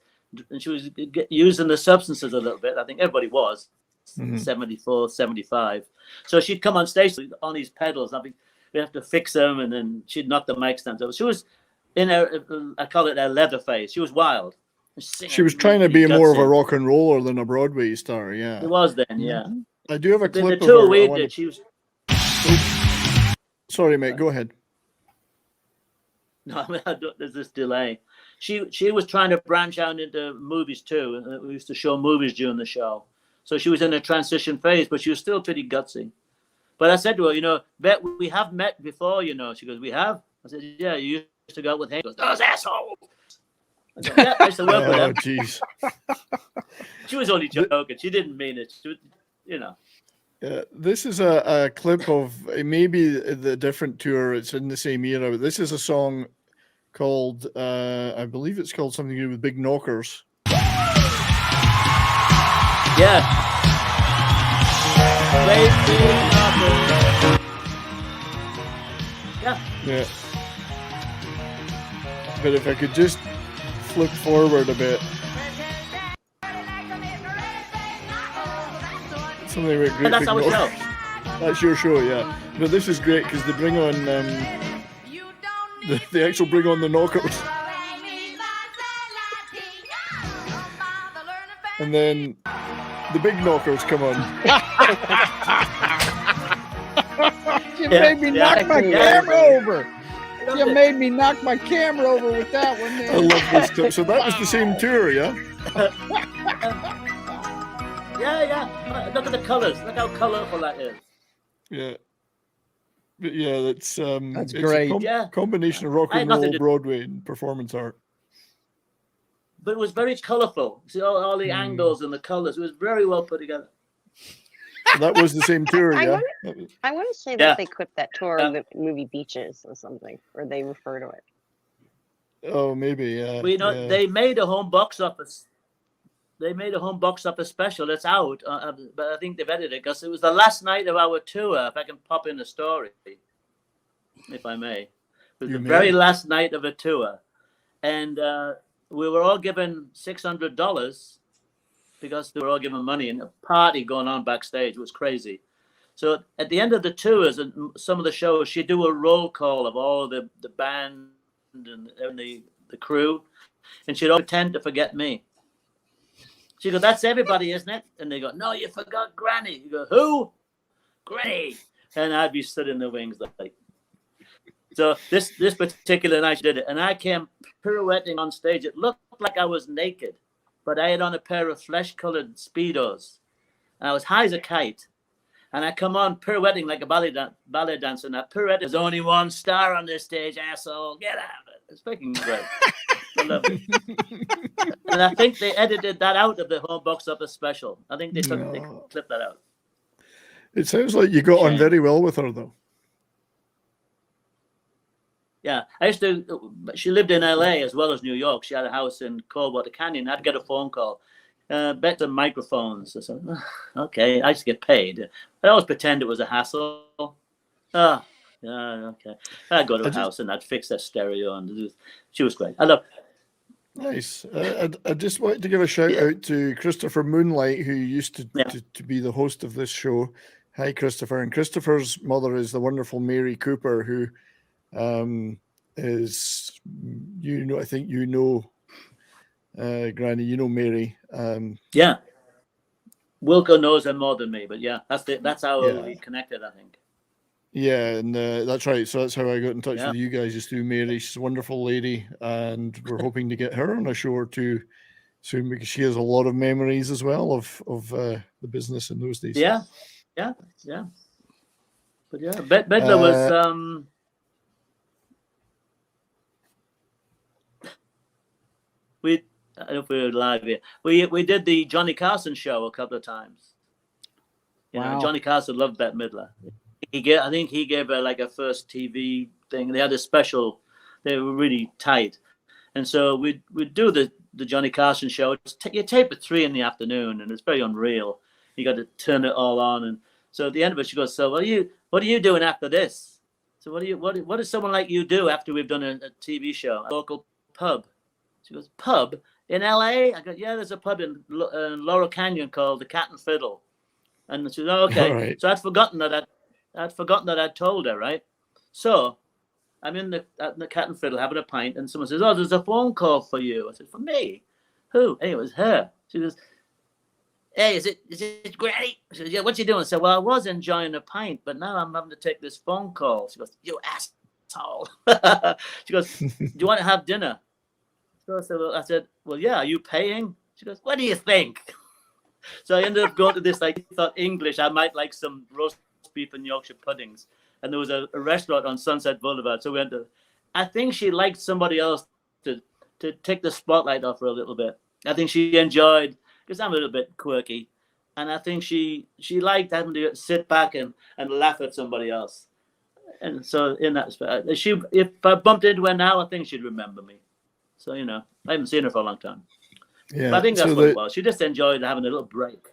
and she was using the substances a little bit. I think everybody was 74, 75. So she'd come on stage on these pedals. I think we have to fix them, and then she'd knock the mic stands over. She was in her, I call it her leather phase. She was wild. She was trying to be more of a rock and roller than a Broadway star, yeah. It was then, yeah. I do have a clip the tour of her. we did, she was... Sorry, mate, go ahead. No, I mean, there's this delay. She was trying to branch out into movies too. We used to show movies during the show. So she was in a transition phase, but she was still pretty gutsy. But I said to her, Bet, we have met before, She goes, we have? I said, yeah, you used to go out with him. She goes, those assholes! I said, yeah, I used to work with them. Oh, jeez. She was only joking. She didn't mean it. She was, this is a clip of maybe the different tour. It's in the same era, but this is a song called, I believe it's called something to do with Big Knockers. Yeah. Yeah. But if I could just flip forward a bit. Something about great. That's our show. That's your show, yeah. But this is great because they bring on they actually bring on the knockers. And then the big knockers come on. You made me knock my camera over. You made me knock my camera over with that one. Man. I love this clip. So that was the same tour, yeah? Yeah. Look at the colors. Look how colorful that is. Yeah. But yeah, that's it's great. A combination of rock and roll, Broadway, and performance art. But it was very colorful. See all the angles and the colors. It was very well put together. So that was the same tour, yeah? I want to say that they clipped that tour of the movie Beaches or something, or they refer to it. Oh, maybe, yeah. Well, they made a home box office. They made a home box office special. It's out, but I think they've edited it because it was the last night of our tour. If I can pop in a story, if I may. It was the very last night of a tour. And we were all given $600 because they were all given money and a party going on backstage. It was crazy. So at the end of the tours and some of the shows, she'd do a roll call of all the band and the crew. And she'd all pretend to forget me. She goes, that's everybody, isn't it? And they go, no, you forgot Granny. You go, who? Granny. And I'd be stood in the wings like. So this particular night she did it. And I came pirouetting on stage. It looked like I was naked, but I had on a pair of flesh-colored Speedos. And I was high as a kite. And I come on pirouetting like a ballet dancer. And I pirouetted. There's only one star on this stage, asshole. Get out of it. It's freaking great. I love it. And I think they edited that out of the home box office special. I think they clipped that out. It sounds like you got on very well with her, though. Yeah, she lived in LA as well as New York. She had a house in Coldwater Canyon. I'd get a phone call. Better microphones. I said, okay, I just get paid. I always pretend it was a hassle. Yeah, okay. I'd go to a house and I'd fix that stereo. And she was great. I love her. Nice. I just wanted to give a shout out to Christopher Moonlight, who used to be the host of this show. Hi, Christopher. And Christopher's mother is the wonderful Mary Cooper, who is, I think Granny, Mary. Yeah. Wilco knows her more than me, but yeah, that's how we connected, I think. Yeah, and that's right. So that's how I got in touch Yeah. with you guys, is through Mary. She's a wonderful lady, and we're hoping to get her on a show or two soon, because she has a lot of memories as well of the business in those days. Yeah. But yeah, Bedler was I don't know if we were live here. We did the Johnny Carson show a couple of times. You know, Johnny Carson loved Bette Midler. I think he gave her like a first TV thing. They had a special. They were really tight, and so we'd do the Johnny Carson show. You tape at 3 PM, and it's very unreal. You got to turn it all on, and so at the end of it, she goes, "So what are you doing after this? So what does someone like you do after we've done a TV show? A local pub?" She goes, "Pub in LA?" I go, "Yeah, there's a pub in Laurel Canyon called the Cat and Fiddle." And she goes, "Oh, okay." Right. So I'd forgotten that I'd told her, right? So I'm in the Cat and Fiddle having a pint, and someone says, "Oh, there's a phone call for you." I said, "For me? Who?" Hey, it was her. She goes, "Hey, is it Granny?" She goes, "Yeah, what you doing?" I said, "Well, I was enjoying a pint, but now I'm having to take this phone call." She goes, "You asshole." She goes, "Do you want to have dinner?" So I said, "Well, yeah, are you paying?" She goes, "What do you think?" So I ended up going to this, I thought English, I might like some roast beef and Yorkshire puddings. And there was a restaurant on Sunset Boulevard. So we went to, I think she liked somebody else to take the spotlight off her a little bit. I think she enjoyed, because I'm a little bit quirky. And I think she liked having to sit back and laugh at somebody else. And so in that respect, if I bumped into her now, I think she'd remember me. So, you know, I haven't seen her for a long time. Yeah, but I think that's what it was. She just enjoyed having a little break.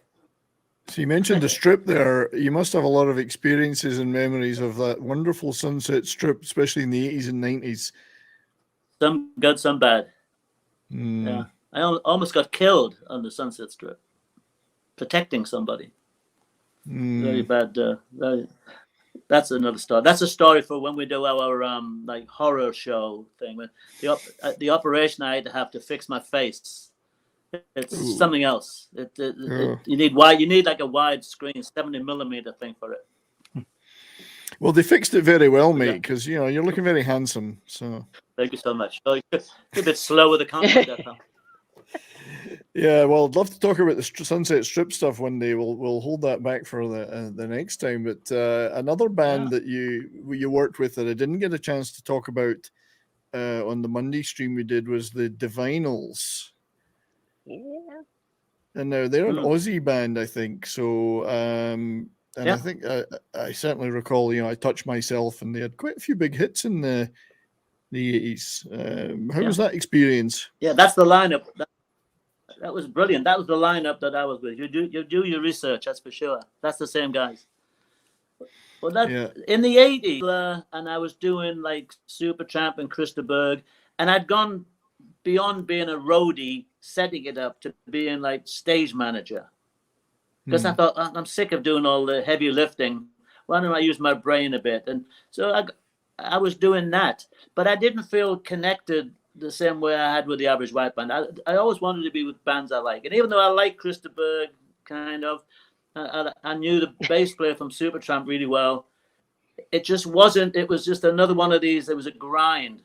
So you mentioned the strip there. You must have a lot of experiences and memories of that wonderful Sunset Strip, especially in the 80s and 90s. Some good, some bad. Yeah, I almost got killed on the Sunset Strip, protecting somebody. Very bad. That's another story. That's a story for when we do our like horror show thing. When the operation, I had to have to fix my face. It's something else. You need like a wide screen, 70mm thing for it. Well, they fixed it very well, mate, because you know you're looking very handsome. So thank you so much. Oh, a bit slow with the content. Yeah, well, I'd love to talk about the Sunset Strip stuff one day. We'll hold that back for the next time. But another band that you worked with that I didn't get a chance to talk about on the Monday stream we did was the Divinals. Yeah. And now they're an Aussie band, I think. So, I think I certainly recall, you know, I Touch Myself, and they had quite a few big hits in the 80s. How was that experience? Yeah, that's the lineup. That was brilliant. That was the lineup that I was with. You do your research, that's for sure. That's the same guys. Well, in the 80s, and I was doing like Supertramp and Burgh, and I'd gone beyond being a roadie, setting it up, to being like stage manager. Because I thought, I'm sick of doing all the heavy lifting. Why don't I use my brain a bit? And so I was doing that, but I didn't feel connected the same way I had with the Average White Band. I always wanted to be with bands I like. And even though I like Burgh, kind of, I knew the bass player from Supertramp really well. It just wasn't, it was just another one of these, it was a grind.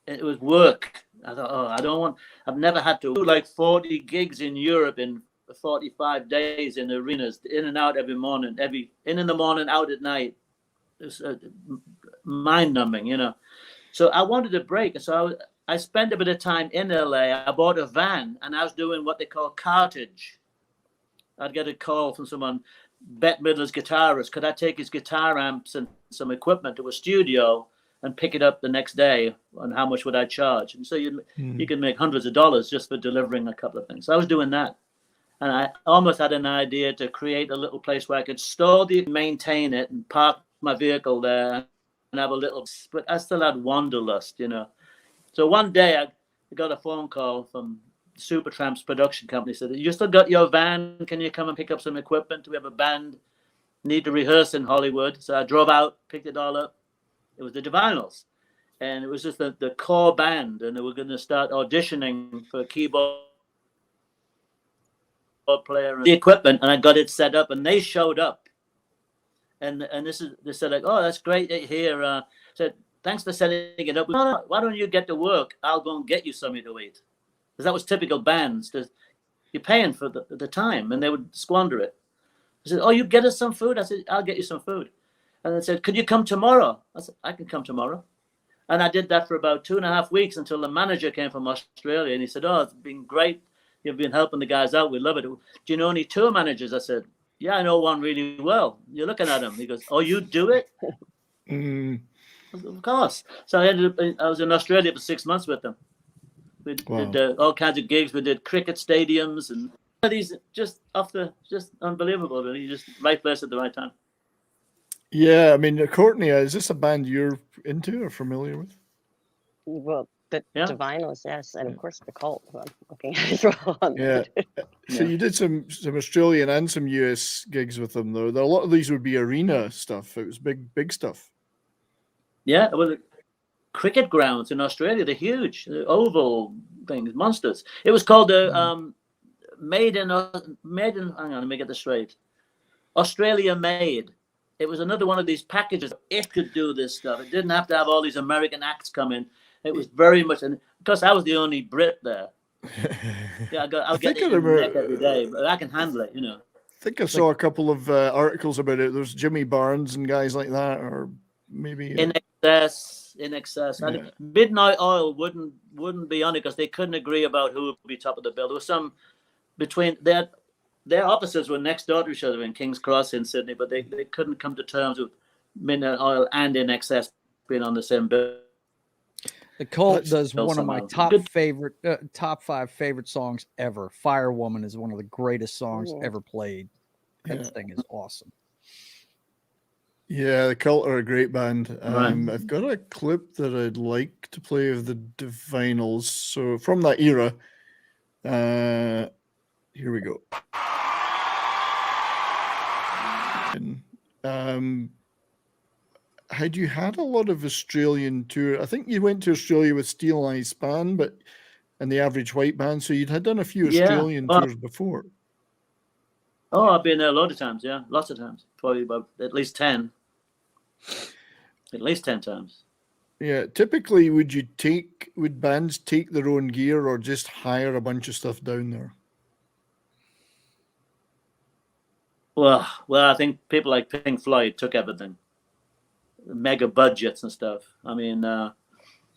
It was work. I thought, I've never had to do like 40 gigs in Europe in 45 days in arenas, in and out every morning, in the morning, out at night. It's mind numbing, you know. So I wanted a break. So I spent a bit of time in LA. I bought a van and I was doing what they call cartage. I'd get a call from someone, Bette Midler's guitarist. Could I take his guitar amps and some equipment to a studio and pick it up the next day, and how much would I charge? And so you can make hundreds of dollars just for delivering a couple of things. So I was doing that. And I almost had an idea to create a little place where I could store maintain it and park my vehicle there and have a little, but I still had wanderlust, you know. So one day I got a phone call from Supertramp's production company, said, "You still got your van? Can you come and pick up some equipment? We have a band, need to rehearse in Hollywood." So I drove out, picked it all up. It was the Divinals, and it was just the core band, and they were going to start auditioning for a keyboard player and the equipment, and I got it set up, and they showed up, And they said like, oh, that's great to hear. Said, thanks for setting it up. No, why don't you get to work? I'll go and get you something to eat. Because that was typical bands. You're paying for the time, and they would squander it. I said, oh, you get us some food? I said, I'll get you some food. And they said, could you come tomorrow? I said, I can come tomorrow. And I did that for about 2.5 weeks until the manager came from Australia, and he said, oh, it's been great. You've been helping the guys out. We love it. Do you know any tour managers? I said, yeah, I know one really well. You're looking at him. He goes, oh, you do it? Of course. So I was in Australia for 6 months with them. We did all kinds of gigs. We did cricket stadiums and these just unbelievable. Really, just right place at the right time. Yeah, I mean, Courtney, is this a band you're into or familiar with? Well, the Divinyls, yes, and of course the Cult. Who I'm looking at as well. Yeah. So you did some Australian and some US gigs with them, though. A lot of these would be arena stuff. It was big stuff. Yeah, well, cricket grounds in Australia, they're huge, the oval things, monsters. It was called the Made in. Hang on, let me get this straight. Australia Made. It was another one of these packages. It could do this stuff. It didn't have to have all these American acts come in. It was very much, and because I was the only Brit there. Yeah, I'll get it in the neck every day, but I can handle it, you know. I think I saw a couple of articles about it. There's Jimmy Barnes and guys like that, or maybe In Excess. Yeah. And Midnight Oil wouldn't be on it because they couldn't agree about who would be top of the bill. There was some between their offices were next door to each other in King's Cross in Sydney, but they couldn't come to terms with Midnight Oil and In Excess being on the same bill. The Cult does one of my top 5 favorite songs ever. Firewoman is one of the greatest songs ever played. That thing is awesome. Yeah, the Cult are a great band. Right. I've got a clip that I'd like to play of the Divinyls. So from that era, here we go. Had you had a lot of Australian tour? I think you went to Australia with Steel Eye Span, and the Average White Band. So you'd had done a few Australian tours before. Oh, I've been there a lot of times. Yeah, lots of times. Probably about at least 10. At least 10 times. Yeah. Typically, would bands take their own gear or just hire a bunch of stuff down there? Well, I think people like Pink Floyd took everything. Mega budgets and stuff. I mean, on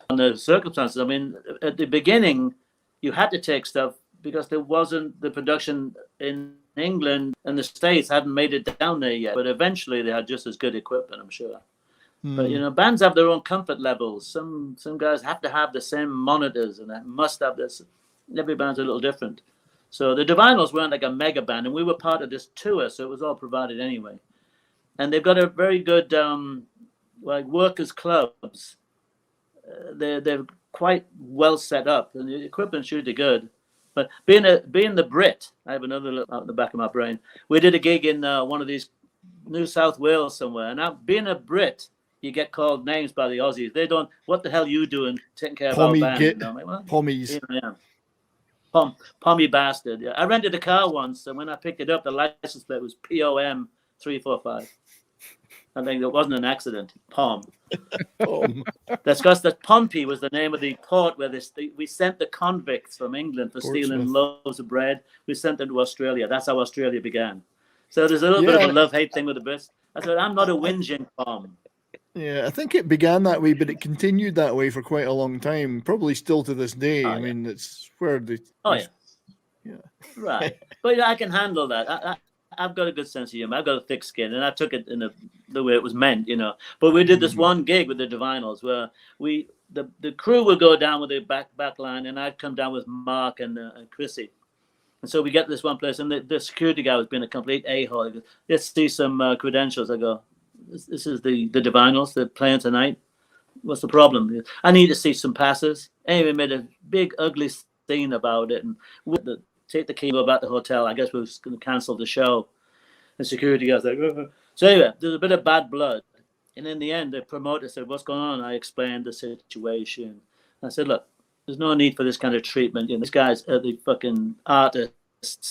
the circumstances, I mean, at the beginning, you had to take stuff because there wasn't the production in England and the States hadn't made it down there yet. But eventually they had just as good equipment, I'm sure. But, you know, bands have their own comfort levels. Some guys have to have the same monitors and must have this. Every band's a little different. So the Divinyls weren't like a mega band, and we were part of this tour, so it was all provided anyway. And they've got a very good, like workers' clubs. They're quite well set up, and the equipment's usually good. But being the Brit, I have another look out the back of my brain. We did a gig in one of these New South Wales somewhere, and now being a Brit, you get called names by the Aussies. They don't. What the hell are you doing taking care of our band? Pommies. Yeah. Pommy bastard. Yeah. I rented a car once, and when I picked it up, the license plate was POM 345. I think it wasn't an accident. Pom. That's because the Pompey was the name of the port where we sent the convicts from England for stealing loaves of bread. We sent them to Australia. That's how Australia began. So there's a little bit of a love-hate thing with the Brits. I said, I'm not a whinging Pom. Yeah, I think it began that way, but it continued that way for quite a long time. Probably still to this day. I mean, it's where the. Yeah. Right. But I can handle that. I've got a good sense of humor. I've got a thick skin, and I took it in the way it was meant, you know. But we did this one gig with the Divinyls where the crew would go down with the back line, and I'd come down with Mark and Chrissy. And so we get to this one place, and the security guy was being a complete a-hole. He goes, let's see some credentials. I go, this is the Divinyls. They're playing tonight. What's the problem? I need to see some passes. Anyway, made a big, ugly scene about it, and take the key, go back to the hotel. I guess we was going to cancel the show. The security guy's like, ugh. So anyway, there's a bit of bad blood. And in the end, the promoter said, what's going on? I explained the situation. I said, look, there's no need for this kind of treatment. You know, these guys are the fucking artists.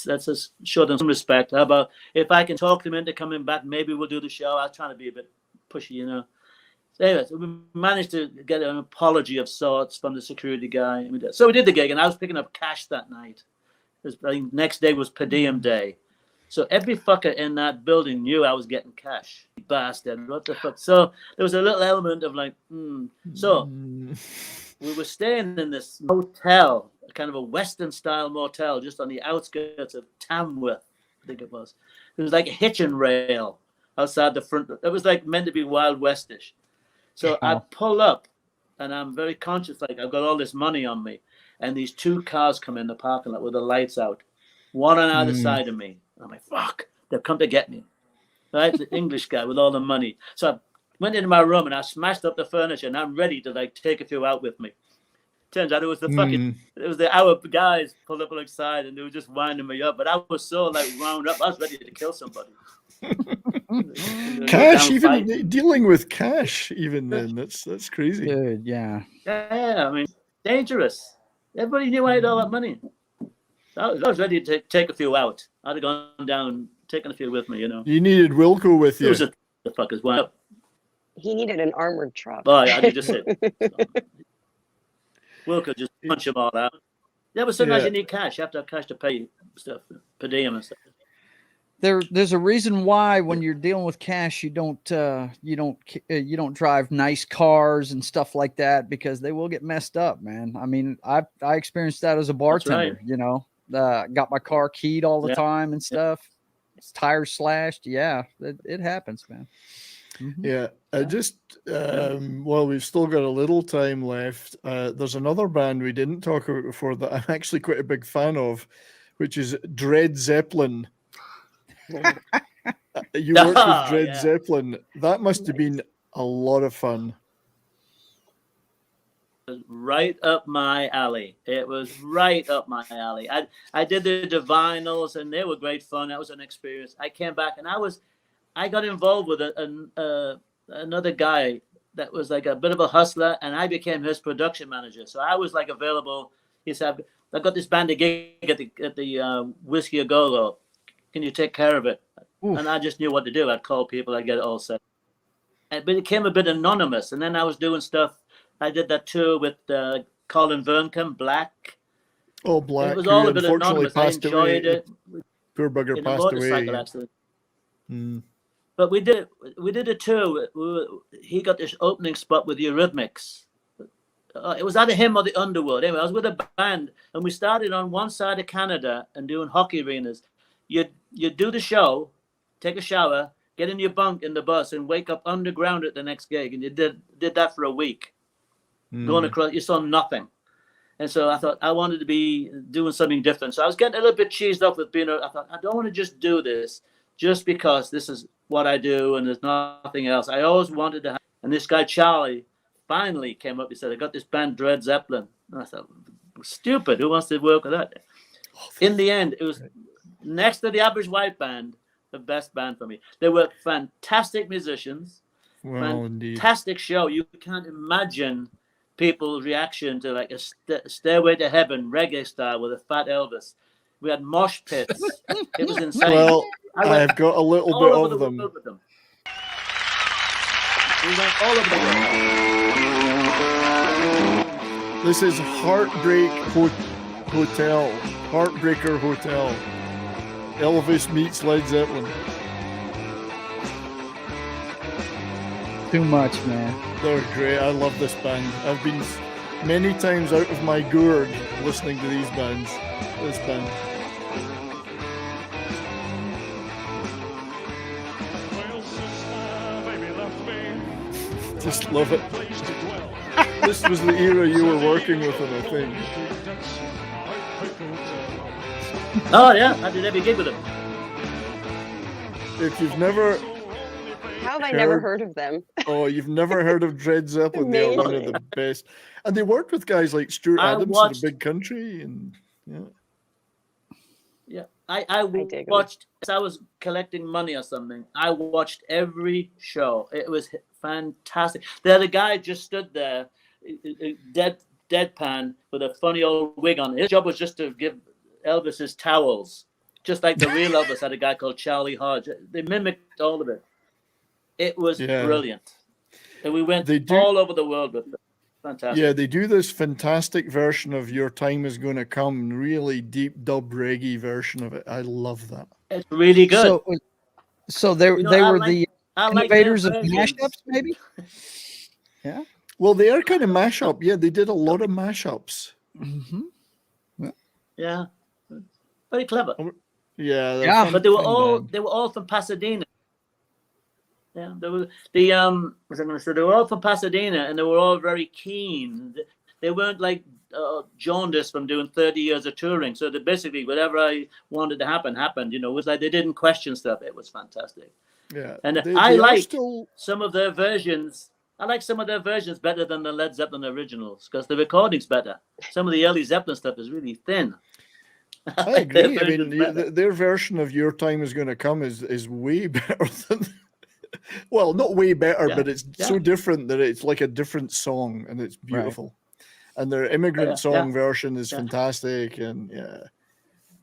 Let's just show them some respect. How about if I can talk them into coming back, maybe we'll do the show. I was trying to be a bit pushy, you know. So anyway, so we managed to get an apology of sorts from the security guy. So we did the gig, and I was picking up cash that night. I think next day was per diem day. So every fucker in that building knew I was getting cash. Bastard, what the fuck? So there was a little element of like, So we were staying in this motel, kind of a Western-style motel, just on the outskirts of Tamworth, I think it was. It was like a hitching rail outside the front. It was like meant to be Wild Westish. So I pull up, and I'm very conscious, like I've got all this money on me, and these two cars come in the parking lot with the lights out, one on either side of me. I'm like, fuck, they've come to get me. Right? The English guy with all the money. So I went into my room, and I smashed up the furniture, and I'm ready to like take a few out with me. Turns out it was our guys pulled up alongside, and they were just winding me up. But I was so like wound up, I was ready to kill somebody. Cash, even dealing with cash, even then, that's crazy. Dude, yeah. Yeah, I mean, dangerous. Everybody knew I had all that money. I was ready to take a few out. I'd have gone down, taken a few with me, you know. You needed Wilco with you. The fuckers wound up. He needed an armored truck. Oh, yeah, I just said. Wilco just punch them all out. Yeah, but sometimes you need cash. You have to have cash to pay stuff, per diem and stuff. There's a reason why when you're dealing with cash, you don't drive nice cars and stuff like that, because they will get messed up, man. I mean, I experienced that as a bartender. Right. You know, got my car keyed all the time and stuff. Tires slashed. Yeah, it happens, man. Mm-hmm. Yeah, I just well, we've still got a little time left. There's another band we didn't talk about before that I'm actually quite a big fan of, which is Dread Zeppelin. You worked with Dread Zeppelin. That must have been a lot of fun. Right up my alley. It was right up my alley. I did the Divinals, and they were great fun. That was an experience. I came back, and I got involved with another guy that was like a bit of a hustler, and I became his production manager. So I was like available. He said, "I got this band a gig at the Whiskey A Go-Go. Can you take care of it?" Oof. And I just knew what to do. I'd call people, I'd get it all set. But it became a bit anonymous. And then I was doing stuff. I did that tour with Colin Verncamp, Black. Oh, Black. It was all a bit anonymous. I enjoyed it. Poor bugger passed away. Accident. But we did a tour. He got this opening spot with Eurythmics. It was either him or the Underworld. Anyway, I was with a band, and we started on one side of Canada and doing hockey arenas. You do the show, take a shower, get in your bunk in the bus, and wake up underground at the next gig. And you did that for a week. Going across, you saw nothing. And so I thought I wanted to be doing something different. So I was getting a little bit cheesed up with being. I thought I don't want to just do this just because this is what I do and there's nothing else. I always wanted to have. And this guy Charlie finally came up. He said, "I got this band Dread Zeppelin." And I thought, stupid. Who wants to work with that? In the end, it was next to the Average White Band, the best band for me. They were fantastic musicians. Well, fantastic show. You can't imagine people's reaction to like a Stairway to Heaven reggae style with a fat Elvis. We had mosh pits. It was insane. Well, I've got a little bit of them. We went all over the world. This is Heartbreak Hotel. Heartbreaker Hotel. Elvis meets Led Zeppelin. Too much, man. They're great. I love this band. I've been many times out of my gourd listening to these bands. This band. Just love it. This was the era you were working with them, I think. Oh yeah, I did every gig with them. If you've never How have I never heard of them? Oh, you've never heard of Dread Zeppelin? They are one of the best. And they worked with guys like Stuart Adams in The Big Country. And I watched, as I was collecting money or something, I watched every show. It was fantastic. They had a guy just stood there, deadpan, with a funny old wig on. His job was just to give Elvis's towels, just like the real Elvis had a guy called Charlie Hodge. They mimicked all of it. It was brilliant. And we went all over the world with it. Fantastic. Yeah, they do this fantastic version of Your Time Is Gonna Come, really deep dub reggae version of it. I love that. It's really good. So they were the innovators of mashups, maybe? Yeah. Well, they are kind of mashup. Yeah, they did a lot of mashups. Mm-hmm. Yeah. Very clever. Yeah. But they were all from Pasadena. Yeah, they were they were all from Pasadena, and they were all very keen. They weren't like jaundiced from doing 30 years of touring. So that basically whatever I wanted to happen happened. You know, it was like they didn't question stuff. It was fantastic. Yeah, and I like some of their versions. I like some of their versions better than the Led Zeppelin originals because the recording's better. Some of the early Zeppelin stuff is really thin. I agree. I mean, their version of Your Time Is Gonna Come is way better than. Well, not way better, but it's so different that it's like a different song, and it's beautiful. Right. And their immigrant song version is fantastic, and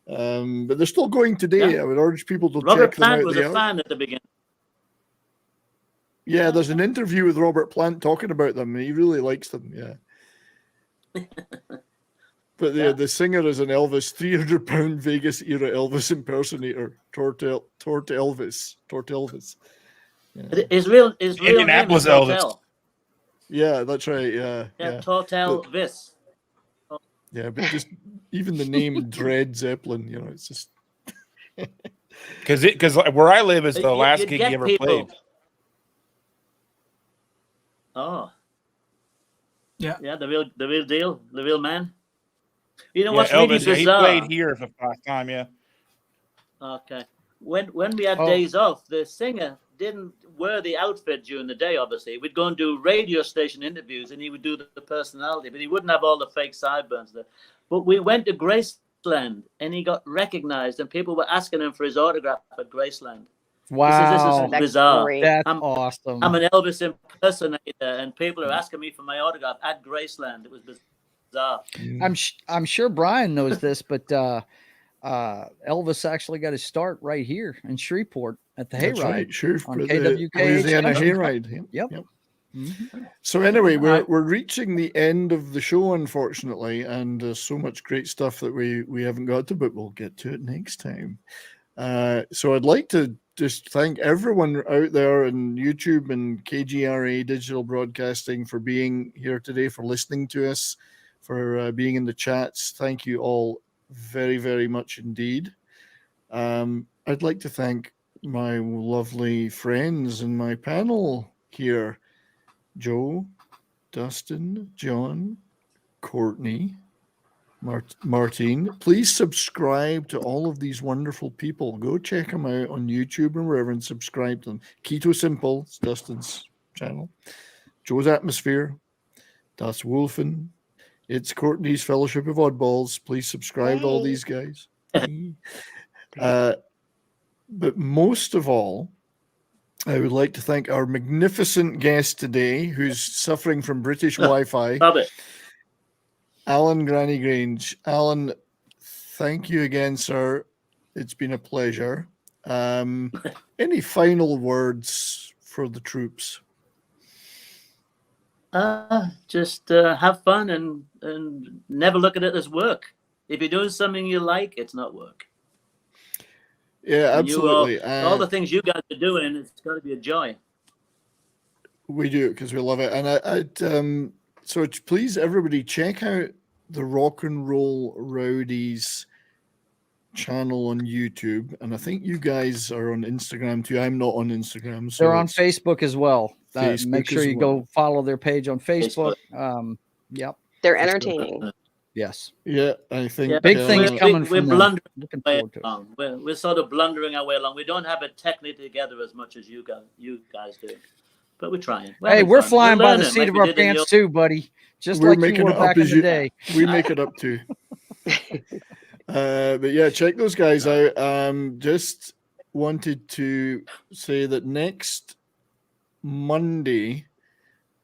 but they're still going today. I would urge people to Robert check them out. Plant was a fan at the beginning. Yeah, there's an interview with Robert Plant talking about them. He really likes them. Yeah. But the singer is an Elvis, 300-pound Vegas era Elvis impersonator, Tort Elvis. Yeah. His real name is Elvis. Yeah, that's right. Yeah. Tort Elvis. Yeah, but just even the name Dread Zeppelin, you know, it's just because where I live is the last gig he ever played. Oh. Yeah. Yeah, the real deal, the real man. You know Yeah, what's Elvis, really bizarre? he played here for the last time, yeah. Okay. When we had days off, the singer didn't wear the outfit during the day, obviously. We'd go and do radio station interviews, and he would do the personality, but he wouldn't have all the fake sideburns there. But we went to Graceland, and he got recognized, and people were asking him for his autograph at Graceland. Wow. This is bizarre. That's awesome. I'm an Elvis impersonator, and people are asking me for my autograph at Graceland. It was bizarre. I'm sure Brian knows this, but Elvis actually got his start right here in Shreveport at the Hayride. Right, sure. On KWK. Louisiana Hayride. Yep. Mm-hmm. So anyway, we're reaching the end of the show, unfortunately, and there's so much great stuff that we haven't got to, but we'll get to it next time. So I'd like to just thank everyone out there on YouTube and KGRA Digital Broadcasting for being here today, for listening to us, for being in the chats. Thank you all very, very much indeed. I'd like to thank my lovely friends in my panel here. Joe, Dustin, John, Courtney, Martine. Please subscribe to all of these wonderful people. Go check them out on YouTube and wherever and subscribe to them. Keto Simple, it's Dustin's channel. Joe's Atmosphere, Das Wolfen. It's Courtney's Fellowship of Oddballs. Please subscribe to all these guys. But most of all, I would like to thank our magnificent guest today, who's suffering from British Wi-Fi. Love it. Alan Granny Grange. Alan, thank you again, sir. It's been a pleasure. Any final words for the troops? Just have fun and never look at it as work. If you're doing something you like, it's not work. Yeah, absolutely. All the things you guys are doing, it's got to be a joy. We do because we love it. And so please, everybody, check out the Rock and Roll Rowdies channel on YouTube. And I think you guys are on Instagram too. I'm not on Instagram. So they're on Facebook as well. Facebook make sure you go follow their page on Facebook. Yep. They're entertaining. Yes. Yeah, I think big things coming from them. Looking forward to it. We're sort of blundering our way along. We don't have it technically together as much as you guys do, but we're trying. We're flying by the seat of our pants too, buddy. Just like you were back in the day. We make it up too. But yeah, check those guys out. Just wanted to say that next Monday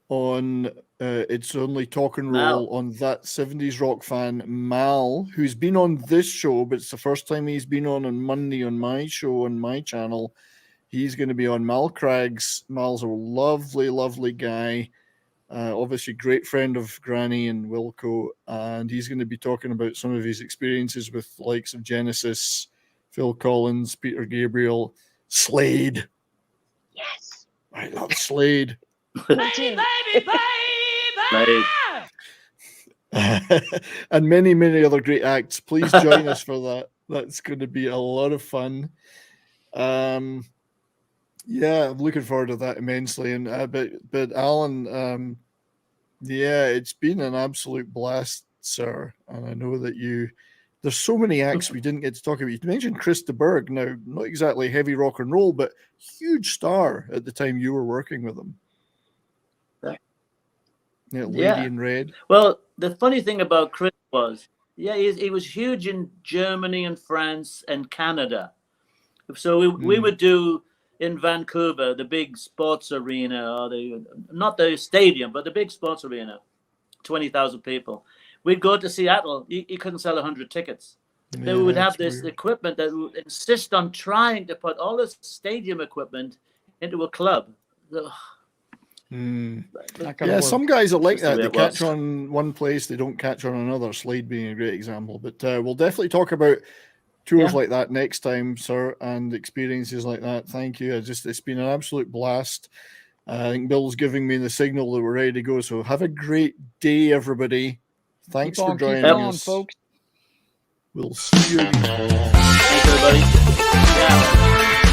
on It's Only Talk and Roll on That 70s Rock Fan, Mal, who's been on this show, but it's the first time he's been on Monday on my show, on my channel. He's going to be on Mal Craig's. Mal's a lovely, lovely guy. Obviously, great friend of Granny and Wilco. And he's going to be talking about some of his experiences with the likes of Genesis, Phil Collins, Peter Gabriel, Slade. Yes. I love Slade. Baby, And many, many other great acts. Please join us for that. That's going to be a lot of fun. Yeah, I'm looking forward to that immensely. And but Alan, yeah, it's been an absolute blast, sir. And I know that there's so many acts we didn't get to talk about. You mentioned Chris de Burgh. Now, not exactly heavy rock and roll, but huge star at the time you were working with him. Yeah, Lady in Red. Well, the funny thing about Chris was, he was huge in Germany and France and Canada. So we would do in Vancouver, the big sports arena, or not the stadium, but the big sports arena, 20,000 people. We'd go to Seattle. You couldn't sell 100 tickets. They would have this equipment that would insist on trying to put all this stadium equipment into a club. Yeah, some guys are like that. They catch on one place, they don't catch on another. Slade being a great example. But we'll definitely talk about tours like that next time, sir, and experiences like that. Thank you. It's been an absolute blast. I think Bill's giving me the signal that we're ready to go. So have a great day, everybody. Thanks for joining us, folks. We'll see you again. Thanks, everybody. Yeah.